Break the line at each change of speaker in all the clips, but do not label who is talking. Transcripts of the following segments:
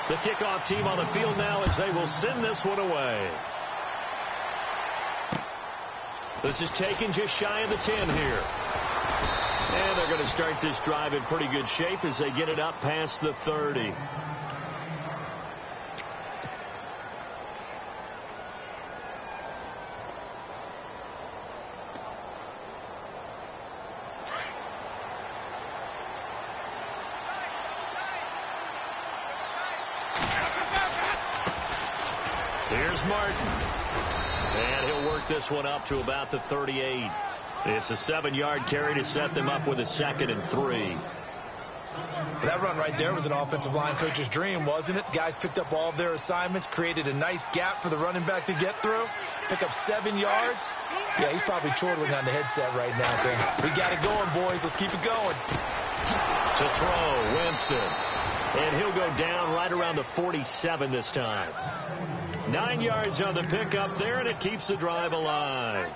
The kickoff team on the field now as they will send this one away. This is taken just shy of the 10 here. And they're going to start this drive in pretty good shape as they get it up past the 30. Here's Martin. And he'll work this one up to about the 38. It's a 7-yard carry to set them up with a 2nd and 3.
That run right there was an offensive line coach's dream, wasn't it? Guys picked up all of their assignments, created a nice gap for the running back to get through, pick up 7 yards. Yeah, he's probably chortling on the headset right now saying, we got it going, boys. Let's keep it going.
To throw, Winston. And he'll go down right around the 47 this time. 9 yards on the pickup there, and it keeps the drive alive.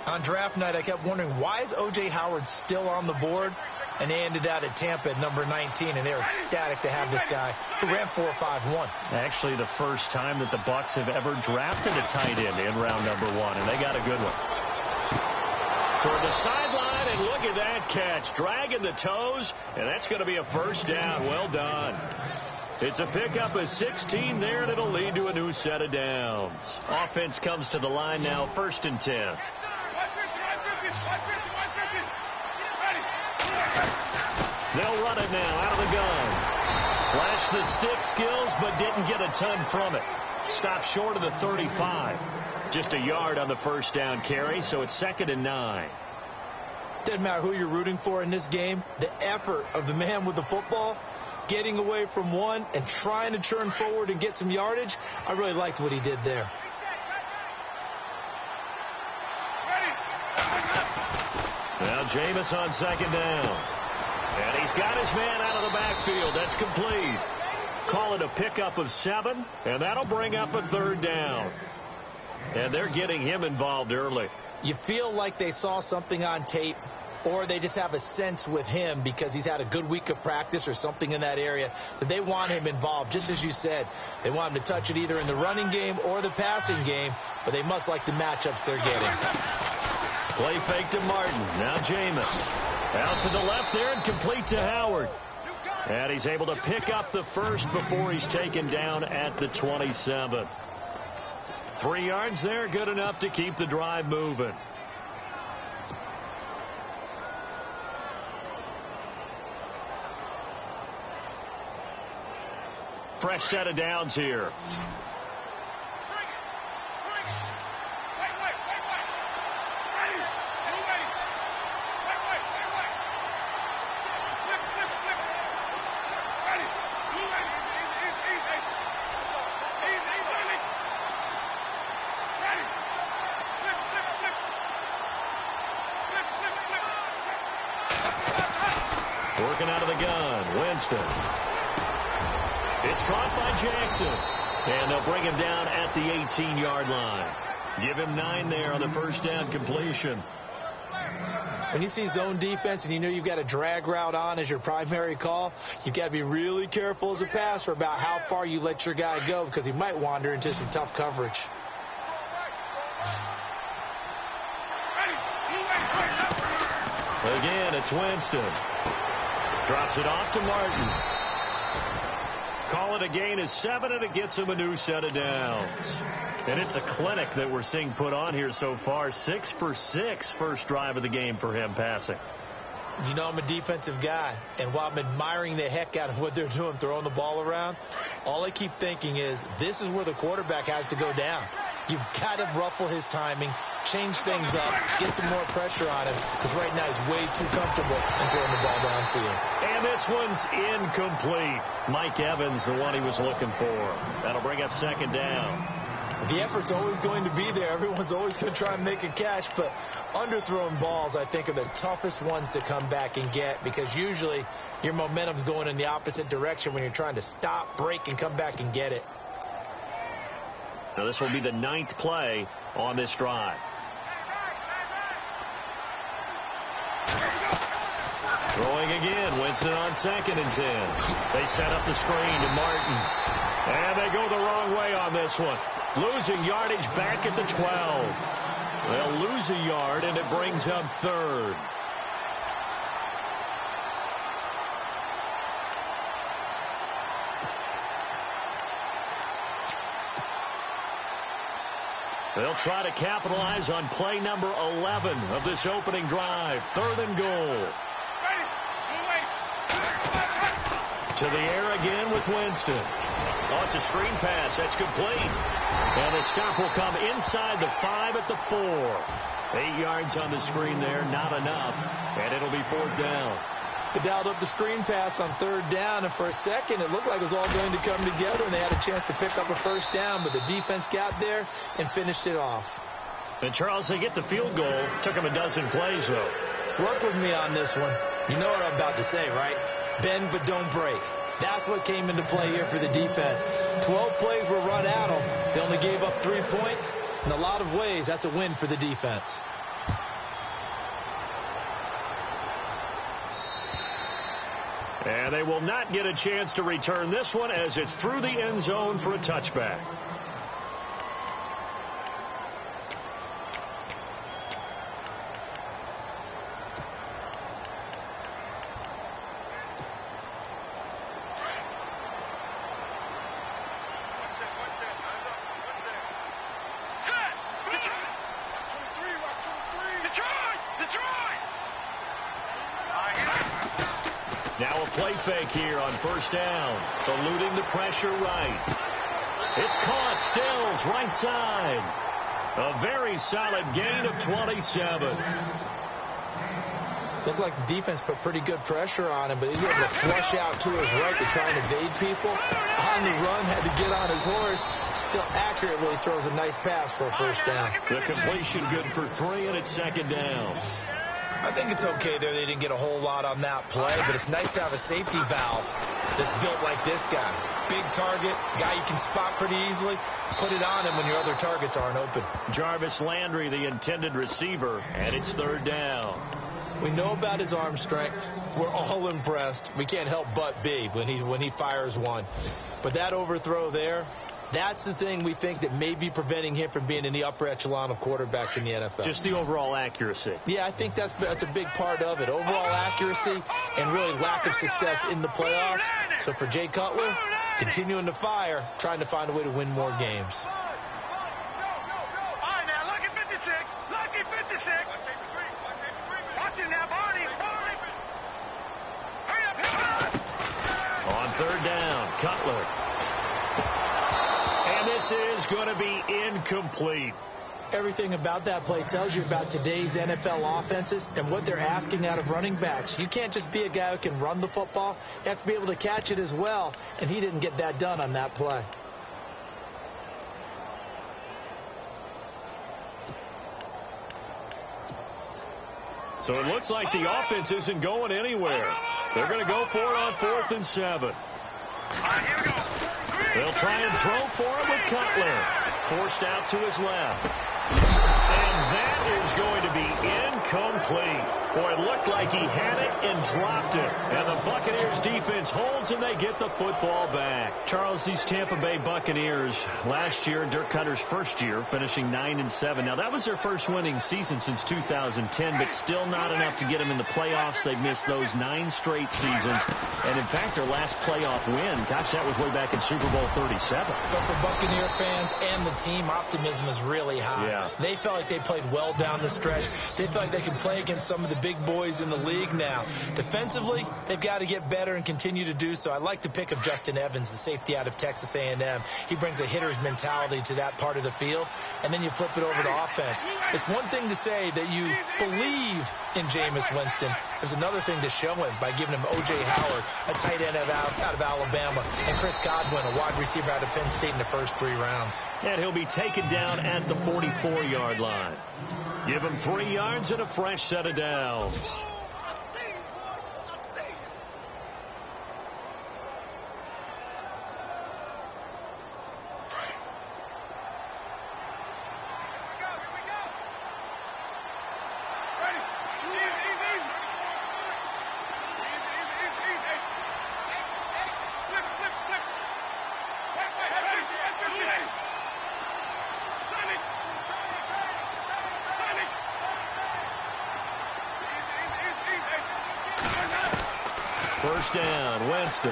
On draft night, I kept wondering, why is O.J. Howard still on the board? And they ended out at Tampa at number 19, and they're ecstatic to have this guy who ran 4.51.
Actually, the first time that the Bucs have ever drafted a tight end in round number 1, and they got a good one. Toward the sideline, and look at that catch. Dragging the toes, and that's going to be a first down. Well done. It's a pickup of 16 there, and it'll lead to a new set of downs. Offense comes to the line now, 1st and 10. They'll run it now out of the gun. Flashed the stick skills, but didn't get a ton from it. Stopped short of the 35. Just a yard on the first down carry, so it's 2nd and 9.
Doesn't matter who you're rooting for in this game. The effort of the man with the football, getting away from one and trying to turn forward and get some yardage, I really liked what he did there.
Now Jameis on 2nd down. And he's got his man out of the backfield. That's complete. Call it a pickup of 7, and that'll bring up a 3rd down. And they're getting him involved early.
You feel like they saw something on tape, or they just have a sense with him because he's had a good week of practice or something in that area that they want him involved. Just as you said, they want him to touch it either in the running game or the passing game, but they must like the matchups they're getting.
Play fake to Martin. Now Jameis. Out to the left there and complete to Howard. And he's able to pick up the first before he's taken down at the 27. 3 yards there, good enough to keep the drive moving. Fresh set of downs here. Working out of the gun, Winston. It's caught by Jackson. And they'll bring him down at the 18-yard line. Give him 9 there on the first down completion.
When you see zone defense and you know you've got a drag route on as your primary call, you've got to be really careful as a passer about how far you let your guy go because he might wander into some tough coverage.
Again, it's Winston. Drops it off to Martin. Call it a gain of 7, and it gets him a new set of downs. And it's a clinic that we're seeing put on here so far. 6 for 6 first drive of the game for him passing.
You know I'm a defensive guy, and while I'm admiring the heck out of what they're doing, throwing the ball around, all I keep thinking is this is where the quarterback has to go down. You've got to ruffle his timing, change things up, get some more pressure on him, because right now he's way too comfortable in throwing the ball downfield.
And this one's incomplete. Mike Evans, the one he was looking for. That'll bring up 2nd down.
The effort's always going to be there. Everyone's always going to try and make a catch, but underthrown balls, I think, are the toughest ones to come back and get because usually your momentum's going in the opposite direction when you're trying to stop, break, and come back and get it.
Now this will be the 9th play on this drive. Throwing again. Winston on 2nd and 10. They set up the screen to Martin. And they go the wrong way on this one. Losing yardage back at the 12. They'll lose a yard, and it brings up 3rd. They'll try to capitalize on play number 11 of this opening drive. 3rd and goal. To the air again with Winston. Oh, it's a screen pass. That's complete. And the stop will come inside the 5 at the 4. 8 yards on the screen there. Not enough. And it'll be 4th down.
They dialed up the screen pass on 3rd down, and for a second it looked like it was all going to come together, and they had a chance to pick up a 1st down, but the defense got there and finished it off.
And, Charles, they get the field goal. Took them a dozen plays, though.
Work with me on this one. You know what I'm about to say, right? Bend but don't break. That's what came into play here for the defense. 12 plays were run at them. They only gave up 3 points. In a lot of ways, that's a win for the defense.
And they will not get a chance to return this one as it's through the end zone for a touchback. Now a play fake here on 1st down. Eluding the pressure right. It's caught. Stills right side. A very solid gain of 27.
Looked like the defense put pretty good pressure on him, but he's able to flush out to his right to try and evade people. On the run, had to get on his horse. Still accurately throws a nice pass for a 1st down.
The completion good for 3, and it's 2nd down.
I think it's okay there. They didn't get a whole lot on that play, but it's nice to have a safety valve that's built like this guy. Big target, guy you can spot pretty easily. Put it on him when your other targets aren't open.
Jarvis Landry, the intended receiver, and it's 3rd down.
We know about his arm strength. We're all impressed. We can't help but be when he fires one. But that overthrow there, that's the thing we think that may be preventing him from being in the upper echelon of quarterbacks in the NFL.
Just the overall accuracy.
Yeah, I think that's a big part of it. Overall accuracy and really lack of success in the playoffs. So for Jay Cutler, continuing to fire, trying to find a way to win more games.
On 3rd down, Cutler. And this is going to be incomplete.
Everything about that play tells you about today's NFL offenses and what they're asking out of running backs. You can't just be a guy who can run the football. You have to be able to catch it as well, and he didn't get that done on that play.
So it looks like the offense isn't going anywhere. They're going to go for it on 4th and 7. They'll try and throw for it with Cutler. Forced out to his left. And that is going to be incomplete. Boy, it looked like he had it and dropped it. And the Buccaneers defense holds, and they get the football back. Charles, these Tampa Bay Buccaneers last year, Dirk Cutter's first year, finishing 9-7. Now, that was their first winning season since 2010, but still not enough to get them in the playoffs. They've missed those 9 straight seasons. And, in fact, their last playoff win, gosh, that was way back in Super Bowl 37.
But for Buccaneer fans and the team, optimism is really high.
Yeah.
They felt like they played well down the stretch. They felt like they can play against some of the big boys in the league now. Defensively, they've got to get better and continue to do so. I like the pick of Justin Evans, the safety out of Texas A&M. He brings a hitter's mentality to that part of the field, and then you flip it over to offense. It's one thing to say that you believe in Jameis Winston. There's another thing to show him by giving him O.J. Howard, a tight end out of Alabama, and Chris Godwin, a wide receiver out of Penn State in the first 3 rounds.
And he'll be taken down at the 44-yard line. Give him 3 yards and a fresh set of downs. First down, Winston.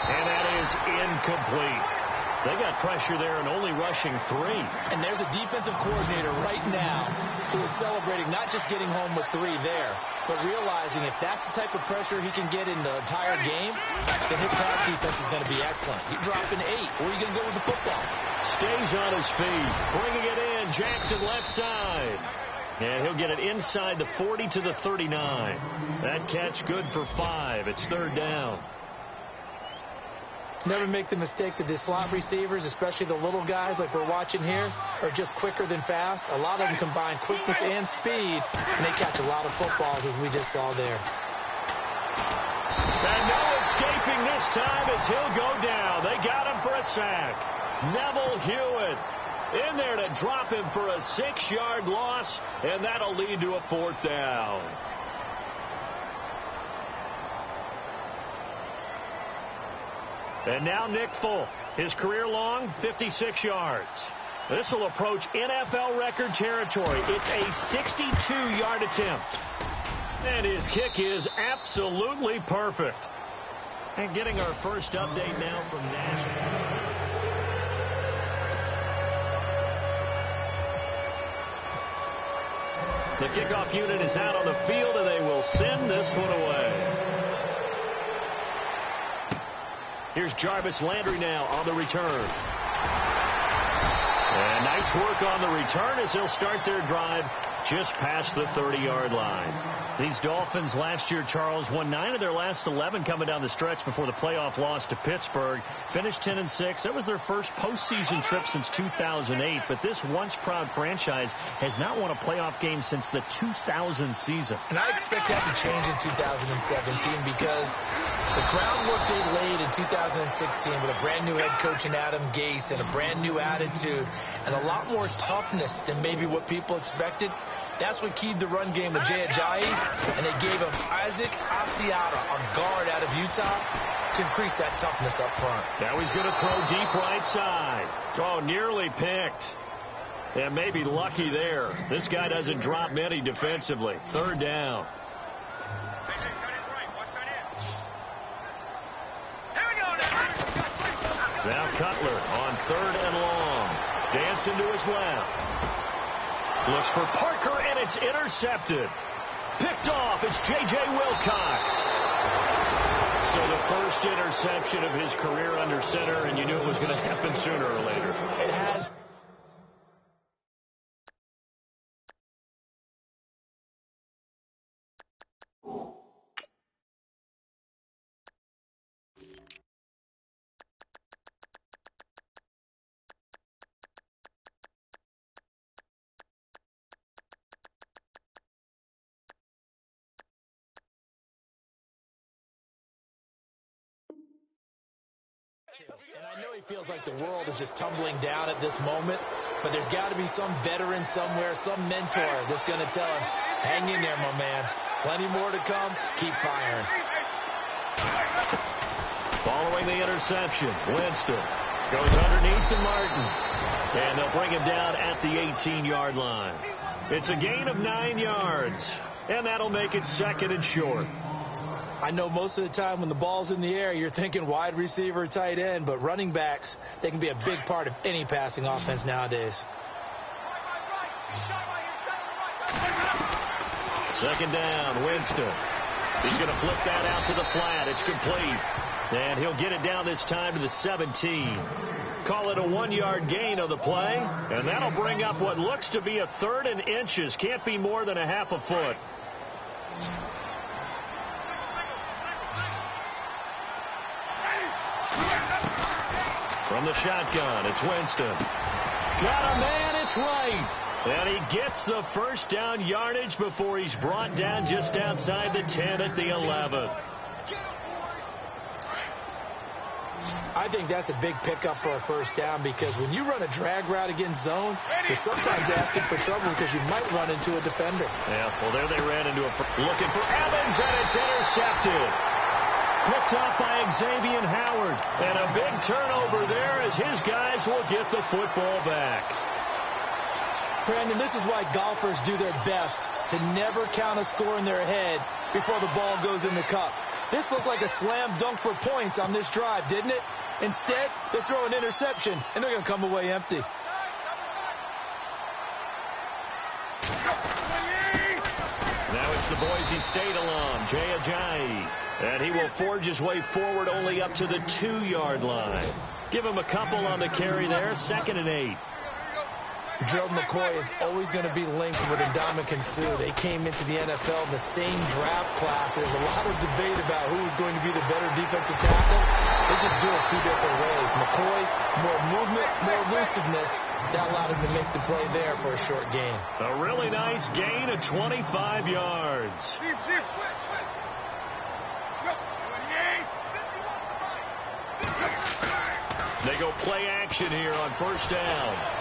And that is incomplete. They got pressure there and only rushing 3.
And there's a defensive coordinator right now who is celebrating not just getting home with 3 there, but realizing if that's the type of pressure he can get in the entire game, then his pass defense is going to be excellent. You're dropping 8. Where are you going to go with the football?
Stays on his feet, bringing it in. Jackson left side. And he'll get it inside the 40 to the 39. That catch good for 5. It's third down.
Never make the mistake that the slot receivers, especially the little guys like we're watching here, are just quicker than fast. A lot of them combine quickness and speed, and they catch a lot of footballs, as we just saw there.
And no escaping this time as he'll go down. They got him for a sack. Neville Hewitt in there to drop him for a 6-yard loss, and that'll lead to a 4th down. And now Nick Folk, his career long, 56 yards. This will approach NFL record territory. It's a 62-yard attempt. And his kick is absolutely perfect. And getting our first update now from Nashville. The kickoff unit is out on the field, and they will send this one away. Here's Jarvis Landry now on the return. And nice work on the return as they'll start their drive just past the 30-yard line. These Dolphins last year, Charles, won 9 of their last 11 coming down the stretch before the playoff loss to Pittsburgh. Finished 10-6. That was their first postseason trip since 2008. But this once-proud franchise has not won a playoff game since the 2000 season.
And I expect that to change in 2017 because the groundwork they laid in 2016 with a brand-new head coach in Adam Gase and a brand-new attitude and a lot more toughness than maybe what people expected. That's what keyed the run game with Jay Ajayi, and they gave him Isaac Asiata, a guard out of Utah, to increase that toughness up front.
Now he's going to throw deep right side. Oh, nearly picked. And maybe lucky there. This guy doesn't drop many defensively. Third down. Now Cutler on 3rd and long. Dancing to his left. Looks for Parker, and it's intercepted. Picked off. It's J.J. Wilcox. So the first interception of his career under center, and you knew it was going to happen sooner or later.
It has. And I know he feels like the world is just tumbling down at this moment, but there's got to be some veteran somewhere, some mentor that's going to tell him, hang in there, my man. Plenty more to come. Keep firing.
Following the interception, Winston goes underneath to Martin. And they'll bring him down at the 18-yard line. It's a gain of 9 yards, and that'll make it 2nd and short.
I know most of the time when the ball's in the air, you're thinking wide receiver, tight end, but running backs, they can be a big part of any passing offense nowadays.
2nd down, Winston. He's going to flip that out to the flat. It's complete. And he'll get it down this time to the 17. Call it a 1-yard gain on the play. And that'll bring up what looks to be a 3rd and inches. Can't be more than a half a foot. From the shotgun, it's Winston. Got a man, it's right. And he gets the first down yardage before he's brought down just outside the 10 at the 11.
I think that's a big pickup for a first down because when you run a drag route against zone, you're sometimes asking for trouble because you might run into a defender.
Yeah, well, there they ran into a... Looking for Evans, and it's intercepted. Picked off by Xavier Howard. And a big turnover there as his guys will get the football back.
Brandon, this is why golfers do their best to never count a score in their head before the ball goes in the cup. This looked like a slam dunk for points on this drive, didn't it? Instead, they throw an interception, and they're going to come away empty.
Now it's the Boise State alum, Jay Ajayi. And he will forge his way forward only up to the 2-yard line. Give him a couple on the carry there, 2nd and 8.
Gerald McCoy is always going to be linked with Ndamukong Suh. They came into the NFL in the same draft class. There's a lot of debate about who is going to be the better defensive tackle. They just do it 2 different ways. McCoy, more movement, more elusiveness. That allowed him to make the play there for a short gain.
A really nice gain of 25 yards. They go play action here on 1st down.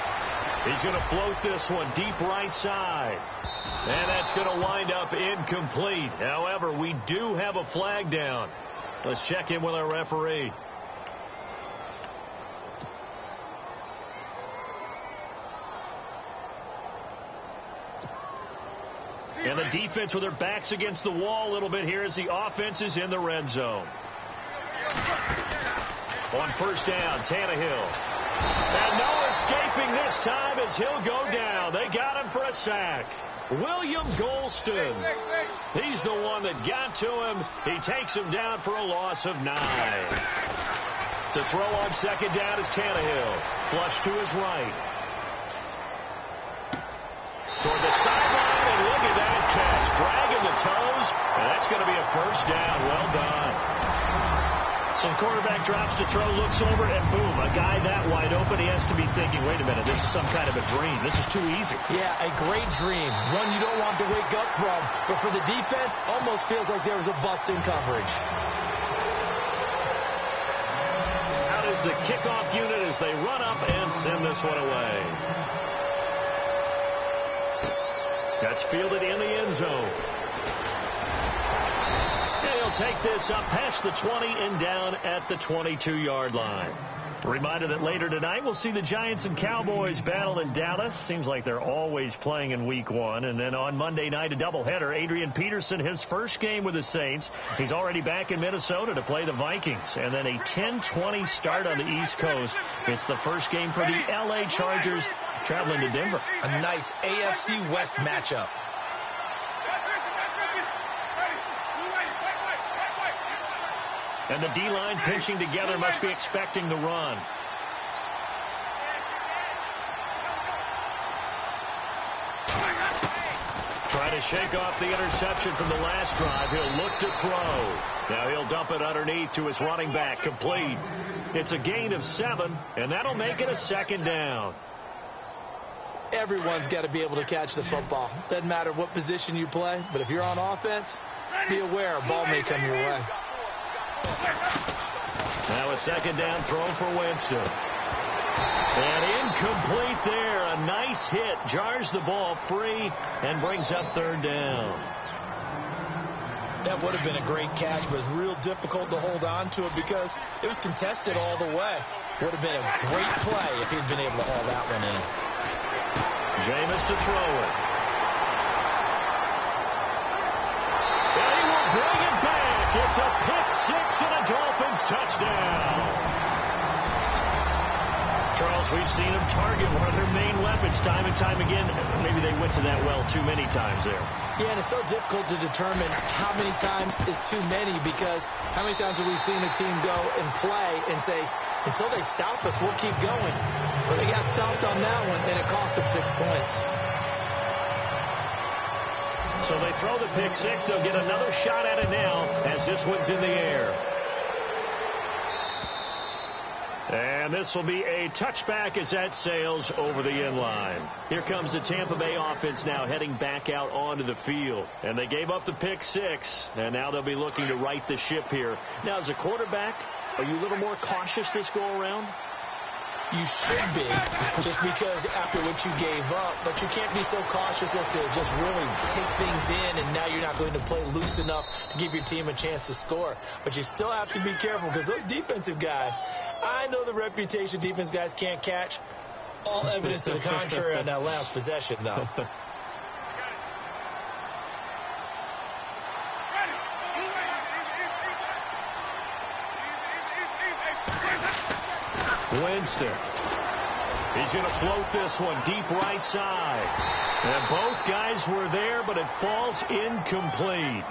He's going to float this one deep right side. And that's going to wind up incomplete. However, we do have a flag down. Let's check in with our referee. And the defense with their backs against the wall a little bit here as the offense is in the red zone. On 1st down, Tannehill. And no escaping this time as he'll go down. They got him for a sack. William Golston. He's the one that got to him. He takes him down for a loss of 9. To throw on 2nd down is Tannehill. Flush to his right. Toward the sideline, and look at that catch. Dragging the toes, and that's going to be a 1st down. Well done. So the quarterback drops to throw, looks over, and boom, a guy that wide open, he has to be thinking, wait a minute, this is some kind of a dream. This is too easy.
Yeah, a great dream. One you don't want to wake up from. But for the defense, almost feels like there was a bust in coverage.
How does the kickoff unit as they run up and send this one away? That's fielded in the end zone. And he'll take this up past the 20 and down at the 22-yard line. A reminder that later tonight we'll see the Giants and Cowboys battle in Dallas. Seems like they're always playing in week 1. And then on Monday night, a doubleheader. Adrian Peterson, his first game with the Saints. He's already back in Minnesota to play the Vikings. And then a 10:20 start on the East Coast. It's the first game for the L.A. Chargers traveling to Denver.
A nice AFC West matchup.
And the D-line pinching together, must be expecting the run. Try to shake off the interception from the last drive. He'll look to throw. Now he'll dump it underneath to his running back. Complete. It's a gain of 7, and that'll make it a 2nd down.
Everyone's got to be able to catch the football. Doesn't matter what position you play, but if you're on offense, be aware a ball may come your way.
Now a 2nd down throw for Winston. And incomplete there. A nice hit. Jars the ball free and brings up 3rd down.
That would have been a great catch, but it's real difficult to hold on to it because it was contested all the way. Would have been a great play if he'd been able to haul that one in.
Jameis to throw it. And he will bring it back. It's a pick-6 and a Dolphins touchdown. Charles, we've seen them target one of their main weapons time and time again. Maybe they went to that well too many times there.
Yeah, and it's so difficult to determine how many times is too many because how many times have we seen a team go and play and say, until they stop us, we'll keep going. Well, they got stopped on that one, and it cost them 6 points.
So they throw the pick-6. They'll get another shot at it now as this one's in the air. And this will be a touchback as that sails over the end line. Here comes the Tampa Bay offense now heading back out onto the field. And they gave up the pick-6, and now they'll be looking to right the ship here. Now, as a quarterback, are you a little more cautious this go-around?
You should be, just because after what you gave up, but you can't be so cautious as to just really take things in, and now you're not going to play loose enough to give your team a chance to score. But you still have to be careful because those defensive guys, I know the reputation defense guys can't catch, All evidence to the contrary on that last possession, though.
Winston. He's going to float this one deep right side. And both guys were there, but it falls incomplete.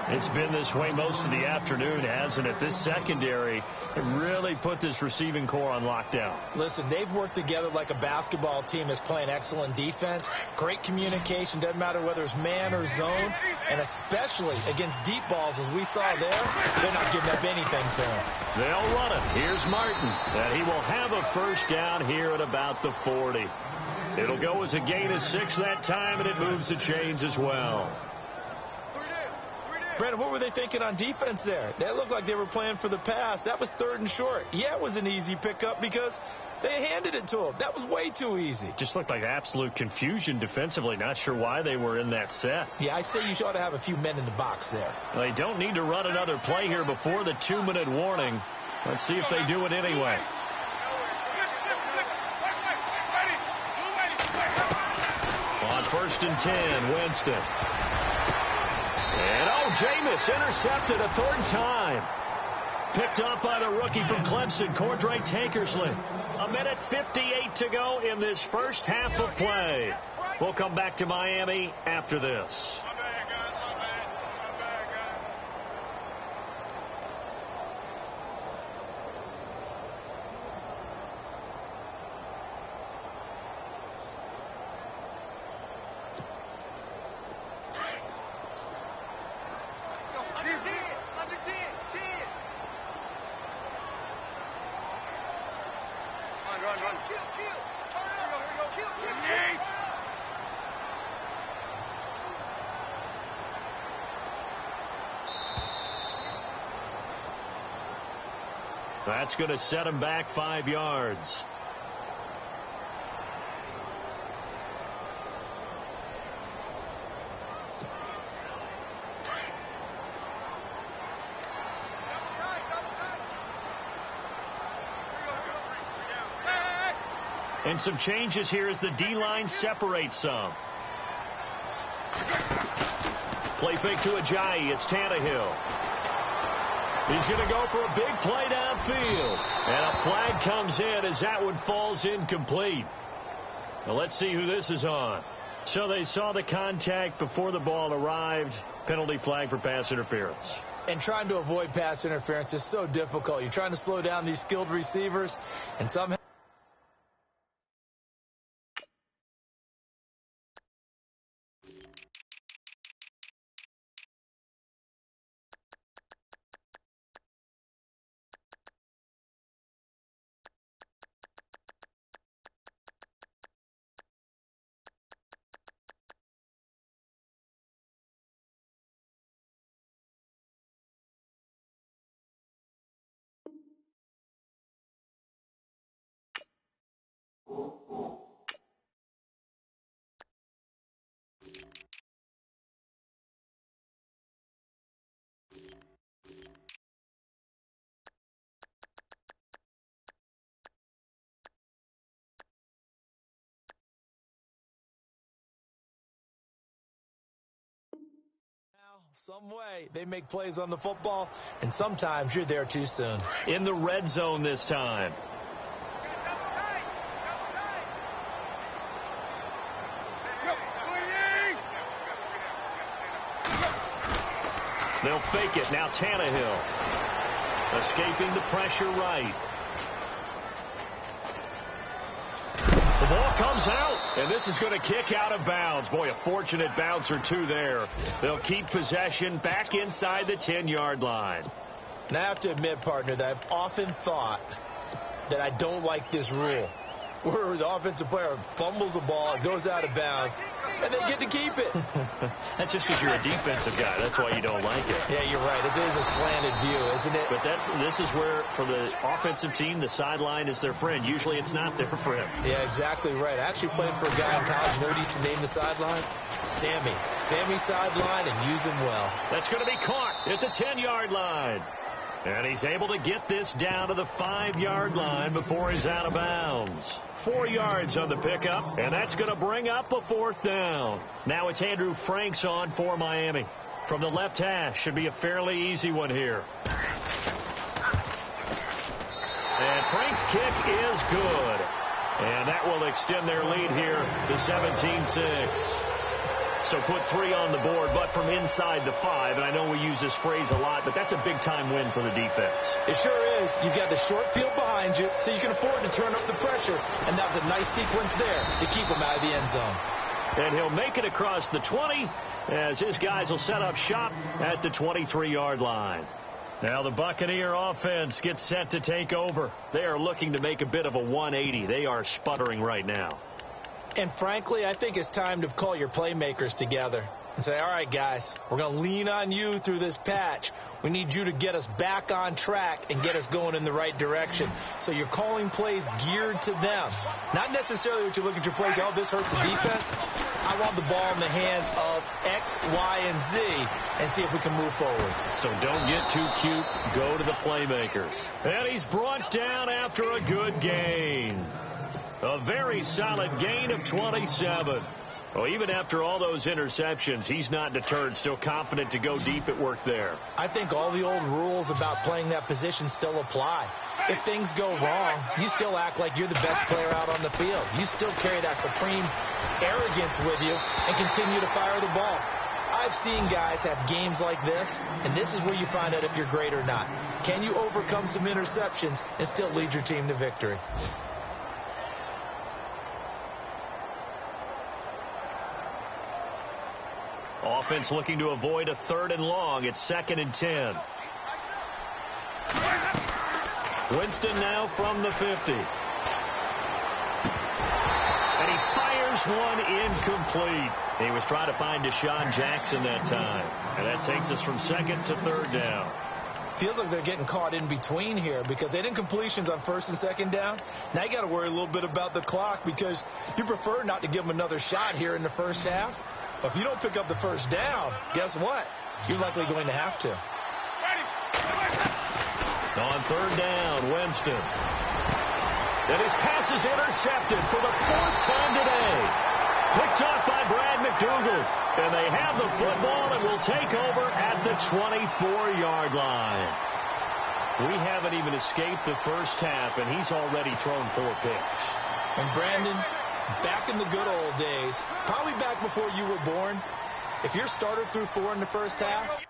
It's been this way most of the afternoon, hasn't it? This secondary really put this receiving core on lockdown.
Listen, they've worked together like a basketball team that's playing excellent defense. Great communication. Doesn't matter whether it's man or zone. And especially against deep balls, as we saw there, they're not giving up anything to him.
They'll run it. Here's Martin. And he will have a first down here at about the 40. It'll go as a gain of 6 that time, and it moves the chains as well.
Brandon, what were they thinking on defense there? They looked like they were playing for the pass. That was 3rd and short. Yeah, it was an easy pickup because they handed it to him. That was way too easy.
Just looked like absolute confusion defensively. Not sure why they were in that set.
Yeah, I'd say you ought to have a few men in the box there.
They don't need to run another play here before the 2-minute warning. Let's see if they do it anyway. On 1st and 10, Winston. And, Jameis intercepted a 3rd time. Picked up by the rookie from Clemson, Cordray Tankersley. 1:58 to go in this first half of play. We'll come back to Miami after this. That's going to set him back 5 yards. And some changes here as the D-line separates some. Play fake to Ajayi. It's Tannehill. He's going to go for a big play downfield. And a flag comes in as that one falls incomplete. Now let's see who this is on. So they saw the contact before the ball arrived. Penalty flag for pass interference.
And trying to avoid pass interference is so difficult. You're trying to slow down these skilled receivers, and somehow some way they make plays on the football, and sometimes you're there too soon.
In the red zone this time. They'll fake it. Now Tannehill. Escaping the pressure right. The ball comes out, and this is going to kick out of bounds. Boy, a fortunate bounce or two there. They'll keep possession back inside the 10-yard line.
And I have to admit, partner, that I've often thought that I don't like this rule, where the offensive player fumbles the ball, it goes out of bounds, and they get to keep it.
That's just because you're a defensive guy. That's why you don't like it.
Yeah, you're right. It is a slanted view, isn't it?
But this is where, for the offensive team, the sideline is their friend. Usually it's not their friend.
Yeah, exactly right. I actually played for a guy in college. You know what he used to name the sideline? Sammy. Sammy sideline, and use him well.
That's going to be caught at the 10-yard line. And he's able to get this down to the 5-yard line before he's out of bounds. 4 yards on the pickup, and that's going to bring up a 4th down. Now it's Andrew Franks on for Miami. From the left hash, should be a fairly easy one here. And Frank's kick is good. And that will extend their lead here to 17-6. So put 3 on the board, but from inside the 5. And I know we use this phrase a lot, but that's a big-time win for the defense.
It sure is. You've got the short field behind you, so you can afford to turn up the pressure. And that was a nice sequence there to keep him out of the end zone.
And he'll make it across the 20 as his guys will set up shop at the 23-yard line. Now the Buccaneer offense gets set to take over. They are looking to make a bit of a 180. They are sputtering right now.
And frankly, I think it's time to call your playmakers together and say, all right, guys, we're going to lean on you through this patch. We need you to get us back on track and get us going in the right direction. So you're calling plays geared to them. Not necessarily what you look at your plays, oh, this hurts the defense. I want the ball in the hands of X, Y, and Z and see if we can move forward.
So don't get too cute. Go to the playmakers. And he's brought down after a good gain. A very solid gain of 27. Well, even after all those interceptions, he's not deterred, still confident to go deep at work there.
I think all the old rules about playing that position still apply. If things go wrong, you still act like you're the best player out on the field. You still carry that supreme arrogance with you and continue to fire the ball. I've seen guys have games like this, and this is where you find out if you're great or not. Can you overcome some interceptions and still lead your team to victory?
Offense looking to avoid a 3rd and long. It's 2nd and 10. Winston now from the 50. And he fires one incomplete. He was trying to find Deshaun Jackson that time. And that takes us from 2nd to 3rd down.
Feels like they're getting caught in between here because they didn't completions on 1st and 2nd down. Now you got to worry a little bit about the clock because you prefer not to give them another shot here in the first half. But if you don't pick up the 1st down, guess what? You're likely going to have to.
On 3rd down, Winston. And his pass is intercepted for the 4th time today. Picked off by Brad McDougal. And they have the football and will take over at the 24-yard line. We haven't even escaped the first half, and he's already thrown 4 picks.
And Brandon, back in the good old days, probably back before you were born, if your starter threw 4 in the first half,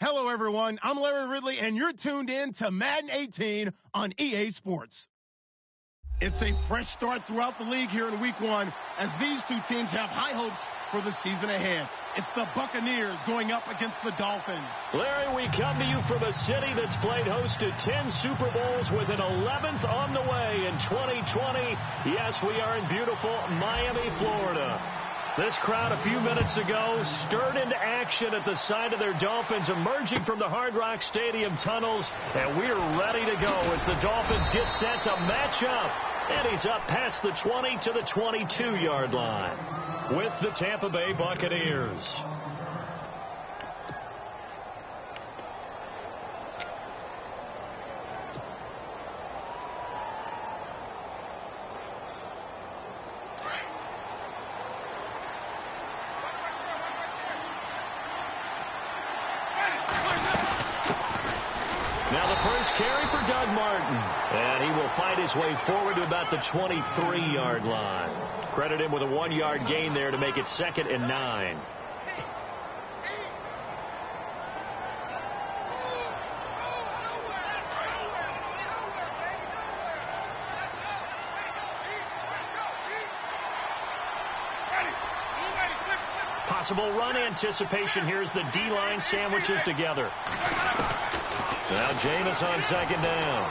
Hello, everyone. I'm Larry Ridley, and you're tuned in to Madden 18 on EA Sports. It's a fresh start throughout the league here in Week 1 as these two teams have high hopes for the season ahead. It's the Buccaneers going up against the Dolphins.
Larry, we come to you from a city that's played host to 10 Super Bowls with an 11th on the way in 2020. Yes, we are in beautiful Miami, Florida. This crowd a few minutes ago stirred into action at the side of their Dolphins emerging from the Hard Rock Stadium tunnels, and we're ready to go as the Dolphins get set to match up. And he's up past the 20 to the 22-yard line with the Tampa Bay Buccaneers. Now the first carry for Doug Martin, and he will fight his way forward to about the 23-yard line. Credit him with a 1-yard gain there to make it 2nd and 9. Possible run anticipation here as the D-line sandwiches together. Now Jameis on 2nd down.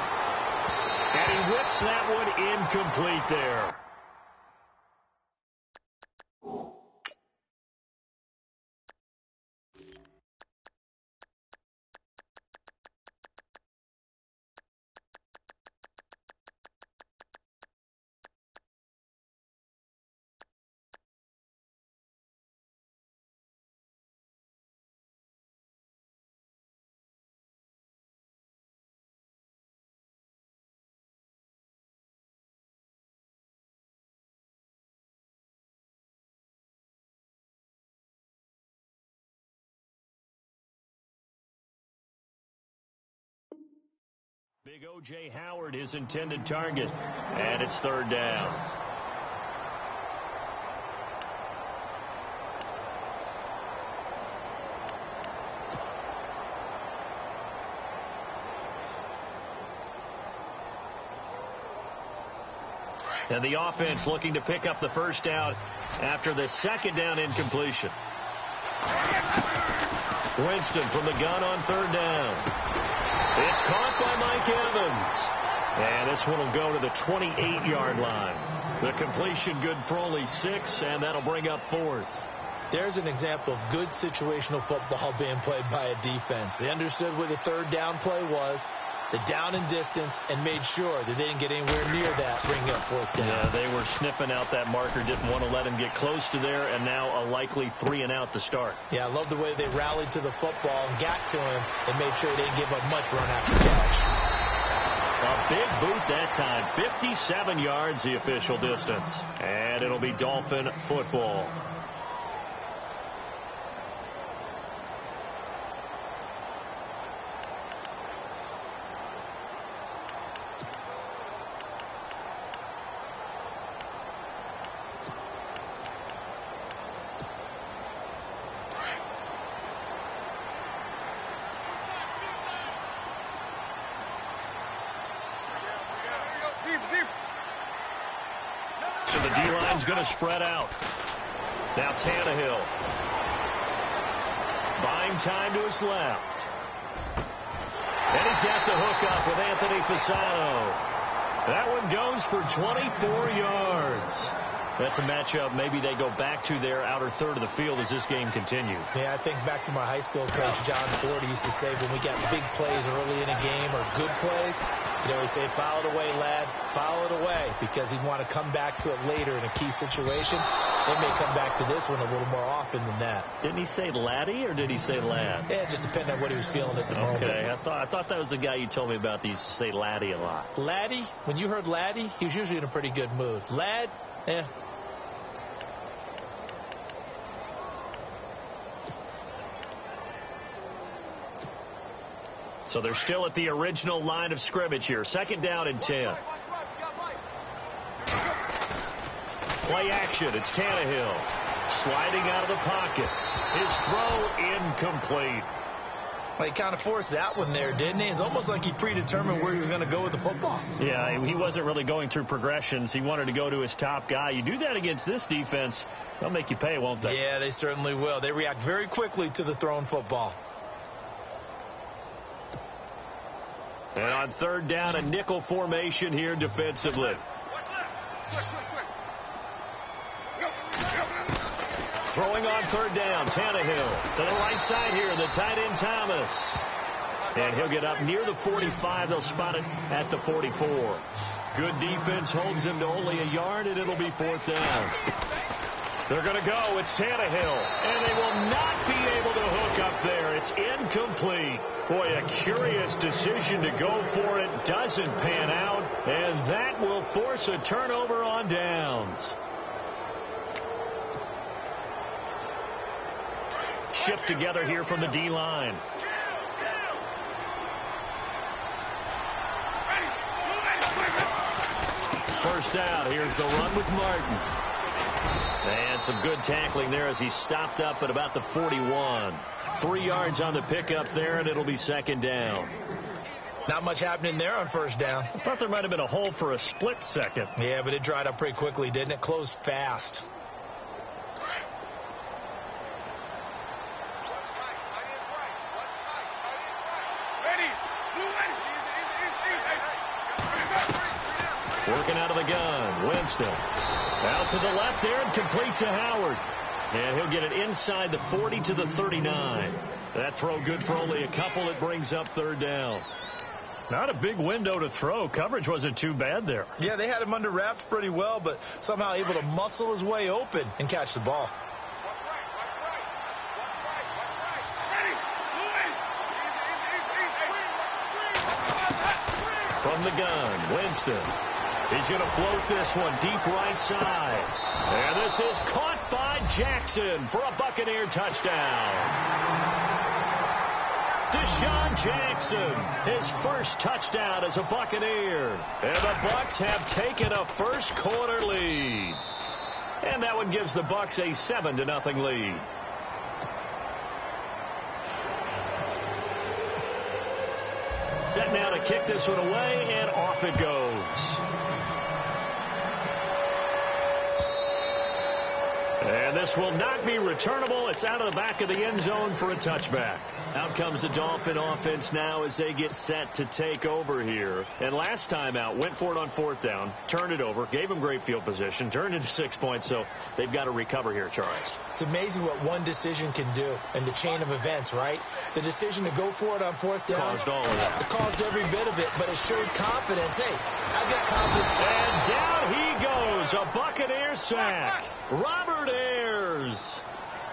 And he whips that one incomplete there. Big O.J. Howard, his intended target, and it's 3rd down. And the offense looking to pick up the first down after the 2nd down incompletion. Winston from the gun on 3rd down. It's caught by Mike Evans. And this one will go to the 28-yard line. The completion good for only 6, and that'll bring up 4th.
There's an example of good situational football being played by a defense. They understood where the 3rd down play was, the down and distance, and made sure that they didn't get anywhere near that, bringing up 4th down.
Yeah, they were sniffing out that marker, didn't want to let him get close to there, and now a likely 3 and out to start.
Yeah, I love the way they rallied to the football and got to him and made sure they didn't give up much run after catch.
A big boot that time, 57 yards the official distance, and it'll be Dolphin football. So the D-line's going to spread out. Now Tannehill. Buying time to his left. And he's got the hook up with Anthony Fasano. That one goes for 24 yards. That's a matchup maybe they go back to their outer third of the field as this game continues.
Yeah, I think back to my high school coach, John Ford. He used to say when we got big plays early in a game or good plays, you know, he'd say, foul it away, lad, foul it away, because he'd want to come back to it later in a key situation. They may come back to this one a little more often than that.
Didn't he say laddie or did he say lad?
Yeah, it just depended on what he was feeling at the moment.
Okay, I thought that was the guy you told me about that used to say laddie a lot.
Laddie, when you heard laddie, he was usually in a pretty good mood. Lad,
So they're still at the original line of scrimmage here. 2nd down and 10. Play action. It's Tannehill. Sliding out of the pocket. His throw incomplete.
Well, he kind of forced that one there, didn't he? It's almost like he predetermined where he was going to go with the football.
Yeah, he wasn't really going through progressions. He wanted to go to his top guy. You do that against this defense, they'll make you pay, won't they?
Yeah, they certainly will. They react very quickly to the thrown football.
And on third down, a nickel formation here defensively. Throwing on third down, Tannehill to the right side here, the tight end Thomas. And he'll get up near the 45. They'll spot it at the 44. Good defense holds him to only a yard, and it'll be fourth down. They're going to go. It's Tannehill. And they will not be able to hook up there. It's incomplete. Boy, a curious decision to go for it. Doesn't pan out. And that will force a turnover on downs. Shift together here from the D-line. First down. Here's the run with Martin. And some good tackling there as he stopped up at about the 41. 3 yards on the pickup there, and it'll be second down.
Not much happening there on first down.
I thought there might have been a hole for a split second.
Yeah, but it dried up pretty quickly, didn't it? Closed fast. Working out of the gun, Winston. Out to the left there and complete to Howard. And he'll get it inside the 40 to the 39. That throw good for only a couple. It brings up third down. Not a big window to throw. Coverage wasn't too bad there. Yeah, they had him under wraps pretty well, but somehow able to muscle his way open and catch the ball.
From the gun, Winston. He's going to float this one deep right side. And this is caught by Jackson for a Buccaneer touchdown. Deshaun Jackson, his first touchdown as a Buccaneer. And the Bucs have taken a first quarter lead. And that one gives the Bucs a 7-0 lead. Set now to kick this one away, and off it goes. And this will not be returnable. It's out of the back of the end zone for a touchback. Out comes the Dolphin offense now as they get set to take over here. And last time out, went for it on fourth down, turned it over, gave them great field position, turned it to 6 points, so they've got to recover here, Charles.
It's amazing what one decision can do in the chain of events, right? The decision to go for it on fourth down
caused all of that.
It caused every bit of it, but it showed confidence. Hey, I've got confidence.
And down he goes, a Buccaneer sack. Robert Ayers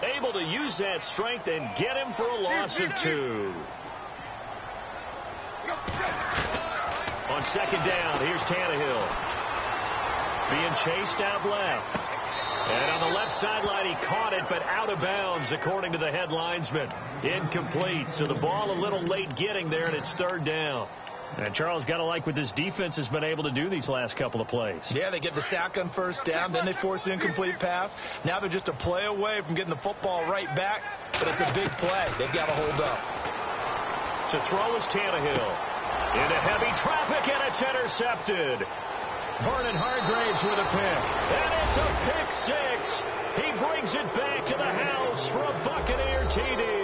able to use that strength and get him for a loss of 2. On second down, here's Tannehill. Being chased out left. And on the left sideline, he caught it, but out of bounds, according to the head linesman. Incomplete, so the ball a little late getting there, and it's third down. And Charles, got to like what this defense has been able to do these last couple of plays.
Yeah, they get the sack on first down, then they force an incomplete pass. Now they're just a play away from getting the football right back, but it's a big play. They've got to hold up.
To throw is Tannehill. Into heavy traffic, and it's intercepted. Vernon Hargreaves with a pick. And it's a pick six. He brings it back to the house for a Buccaneer TD.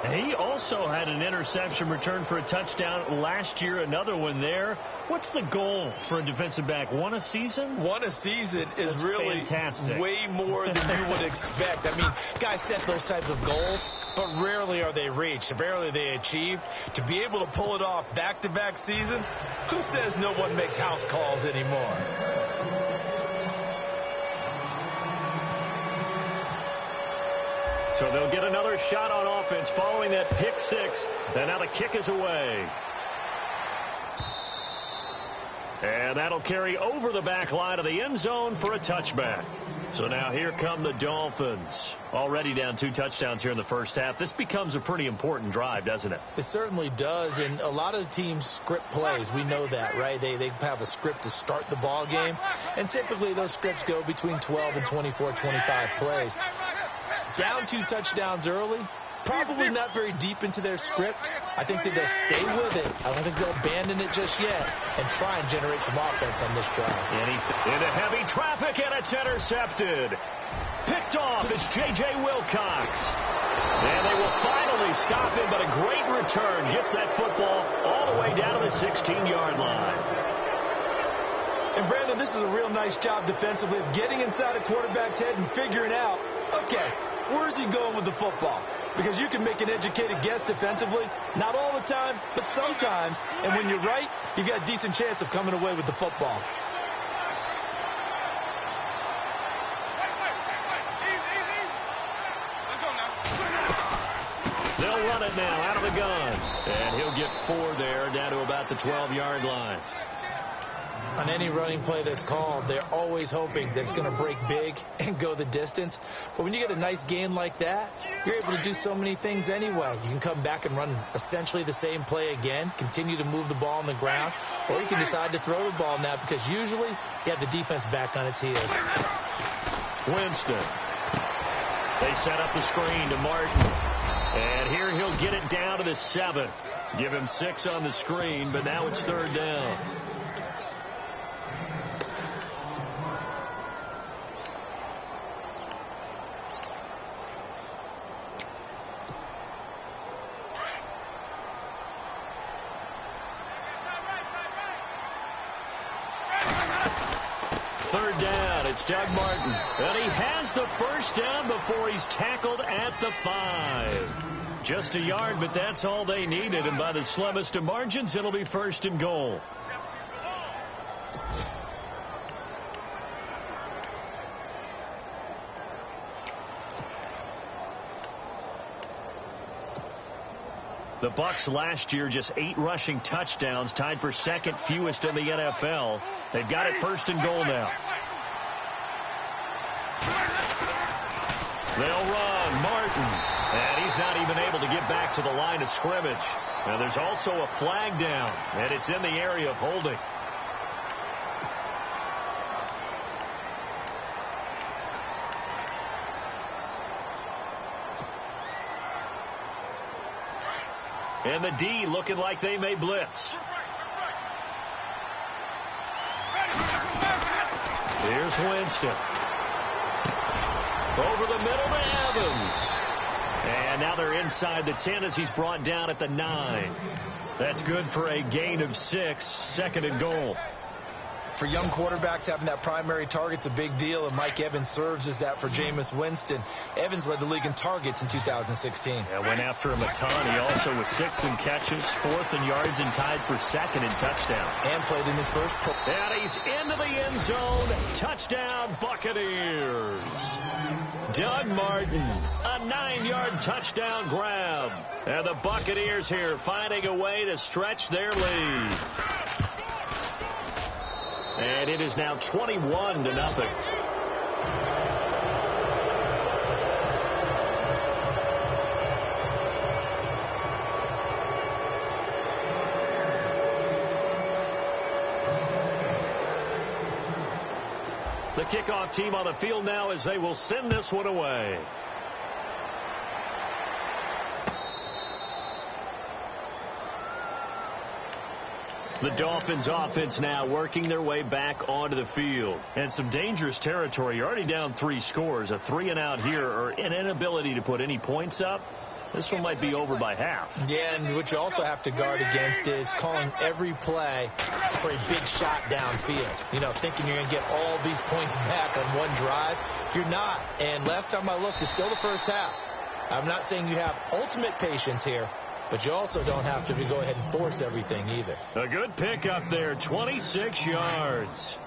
He also had an interception return for a touchdown last year, another one there. What's the goal for a defensive back? One a season?
One a season is
That's
really
fantastic.
Way more than you would expect. I mean, guys set those types of goals, but rarely are they reached, rarely are they achieved. To be able to pull it off back-to-back seasons, who says no one makes house calls anymore?
So they'll get another shot on offense following that pick six. And now the kick is away. And that'll carry over the back line of the end zone for a touchback. So now here come the Dolphins. Already down 2 touchdowns here in the first half. This becomes a pretty important drive, doesn't it?
It certainly does, and a lot of teams script plays. We know that, right? They have a script to start the ball game, and typically those scripts go between 12 and 24, 25 plays. Down 2 touchdowns early, Probably not very deep into their script. I think that they'll stay with it. I don't think they'll abandon it just yet and try and generate some offense on this drive.
Into heavy traffic, and it's intercepted. Picked off, it's J.J. Wilcox. And they will finally stop him, but a great return. Gets that football all the way down to the 16-yard line.
And, Brandon, this is a real nice job defensively of getting inside a quarterback's head and figuring out, okay, where's he going with the football? Because you can make an educated guess defensively, not all the time, but sometimes. And when you're right, you've got a decent chance of coming away with the football.
They'll run it now out of the gun. And he'll get 4 there, down to about the 12-yard line.
On any running play that's called, they're always hoping that it's going to break big and go the distance. But when you get a nice gain like that, you're able to do so many things anyway. You can come back and run essentially the same play again, continue to move the ball on the ground, or you can decide to throw the ball now because usually you have the defense back on its heels.
Winston. They set up the screen to Martin. And here he'll get it down to the 7. Give him 6 on the screen, but now it's 3rd down. It's Doug Martin, and he has the first down before he's tackled at the 5. Just a yard, but that's all they needed, and by the slimmest of margins, it'll be 1st and goal. The Bucs last year just 8 rushing touchdowns, tied for 2nd fewest in the NFL. They've got it 1st and goal now. They'll run Martin, and he's not even able to get back to the line of scrimmage. Now there's also a flag down, and it's in the area of holding. And the D looking like they may blitz. Here's Winston. Over the middle to Evans. And now they're inside the 10 as he's brought down at the 9. That's good for a gain of 6, 2nd and goal.
For young quarterbacks, having that primary target's a big deal, and Mike Evans serves as that for Jameis Winston. Evans led the league in targets in 2016.
Yeah, went after him a ton. He also was 6th in catches, 4th in yards, and tied for 2nd in touchdowns.
And played in his first pro.
And he's into the end zone. Touchdown, Buccaneers. Doug Martin, a 9-yard touchdown grab. And the Buccaneers here finding a way to stretch their lead. And it is now 21-0. The kickoff team on the field now as they will send this one away. The Dolphins offense now working their way back onto the field. And some dangerous territory. You're already down 3 scores. A 3-and-out here or an inability to put any points up. This one might be over by half.
Yeah, and what you also have to guard against is calling every play for a big shot downfield. You know, thinking you're going to get all these points back on one drive. You're not. And last time I looked, it's still the first half. I'm not saying you have ultimate patience here, but you also don't have to go ahead and force everything either.
A good pick up there, 26 yards.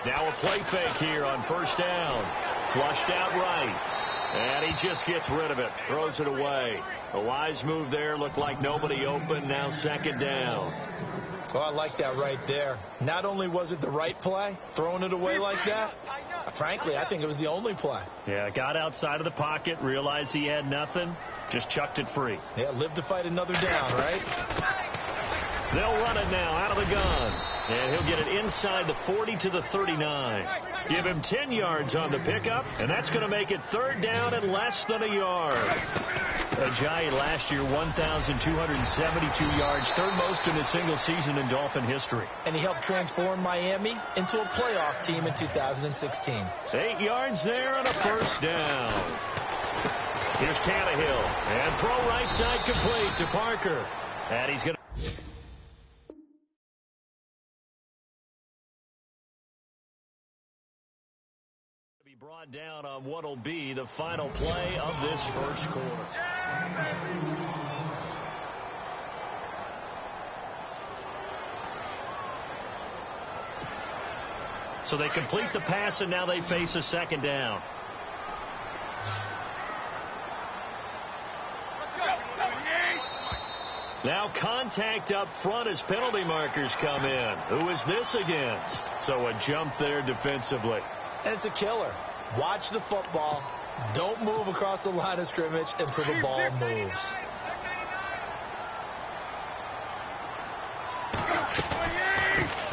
Now a play fake here on 1st down. Flushed out right. And he just gets rid of it. Throws it away. A wise move there. Looked like nobody open. Now 2nd down.
Well, I like that right there. Not only was it the right play, throwing it away like that, frankly, I think it was the only play.
Yeah, got outside of the pocket, realized he had nothing, just chucked it free.
Yeah, live to fight another down, right?
They'll run it now out of the gun. And he'll get it inside the 40 to the 39. Give him 10 yards on the pickup, and that's going to make it third down and less than a yard. Ajayi last year, 1,272 yards, third most in a single season in Dolphin history.
And he helped transform Miami into a playoff team in 2016.
8 yards there and a first down. Here's Tannehill, and throw right side complete to Parker. And he's going to be brought down on what will be the final play of this first quarter. So they complete the pass, and now they face a second down. Now contact up front as penalty markers come in. Who is this against? So a jump there defensively.
And it's a killer. Watch the football. Don't move across the line of scrimmage until the ball moves.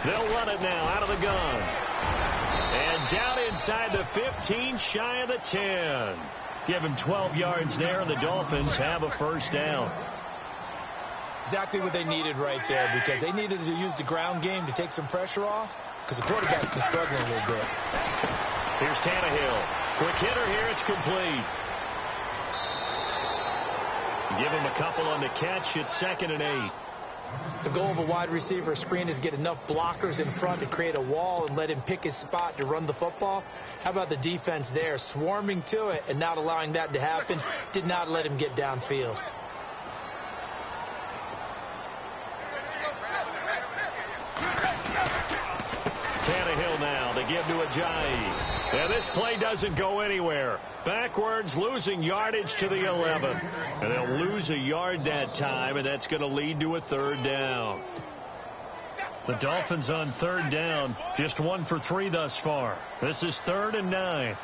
They'll run it now out of the gun. And down inside the 15, shy of the 10. Give him 12 yards there, and the Dolphins have a first down.
Exactly what they needed right there, because they needed to use the ground game to take some pressure off, because the quarterback's been struggling a little bit.
Here's Tannehill. Quick hitter here. It's complete. Give him a couple on the catch. It's 2nd and 8.
The goal of a wide receiver screen is get enough blockers in front to create a wall and let him pick his spot to run the football. How about the defense there, swarming to it and not allowing that to happen? Did not let him get downfield.
Tannehill now to give to Ajayi. And this play doesn't go anywhere. Backwards, losing yardage to the 11. And they'll lose a yard that time, and that's going to lead to a third down. The Dolphins on third down, just 1 for 3 thus far. This is 3rd and 9.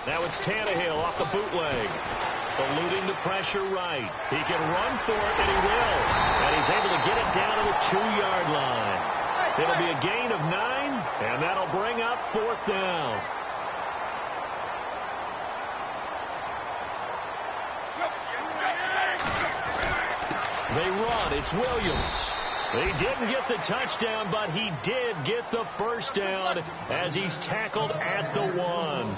Now it's Tannehill off the bootleg. Eluding the pressure right. He can run for it, and he will. And he's able to get it down to the 2-yard line. It'll be a gain of 9, and that'll bring up 4th down. They run. It's Williams. He didn't get the touchdown, but he did get the first down as he's tackled at the 1.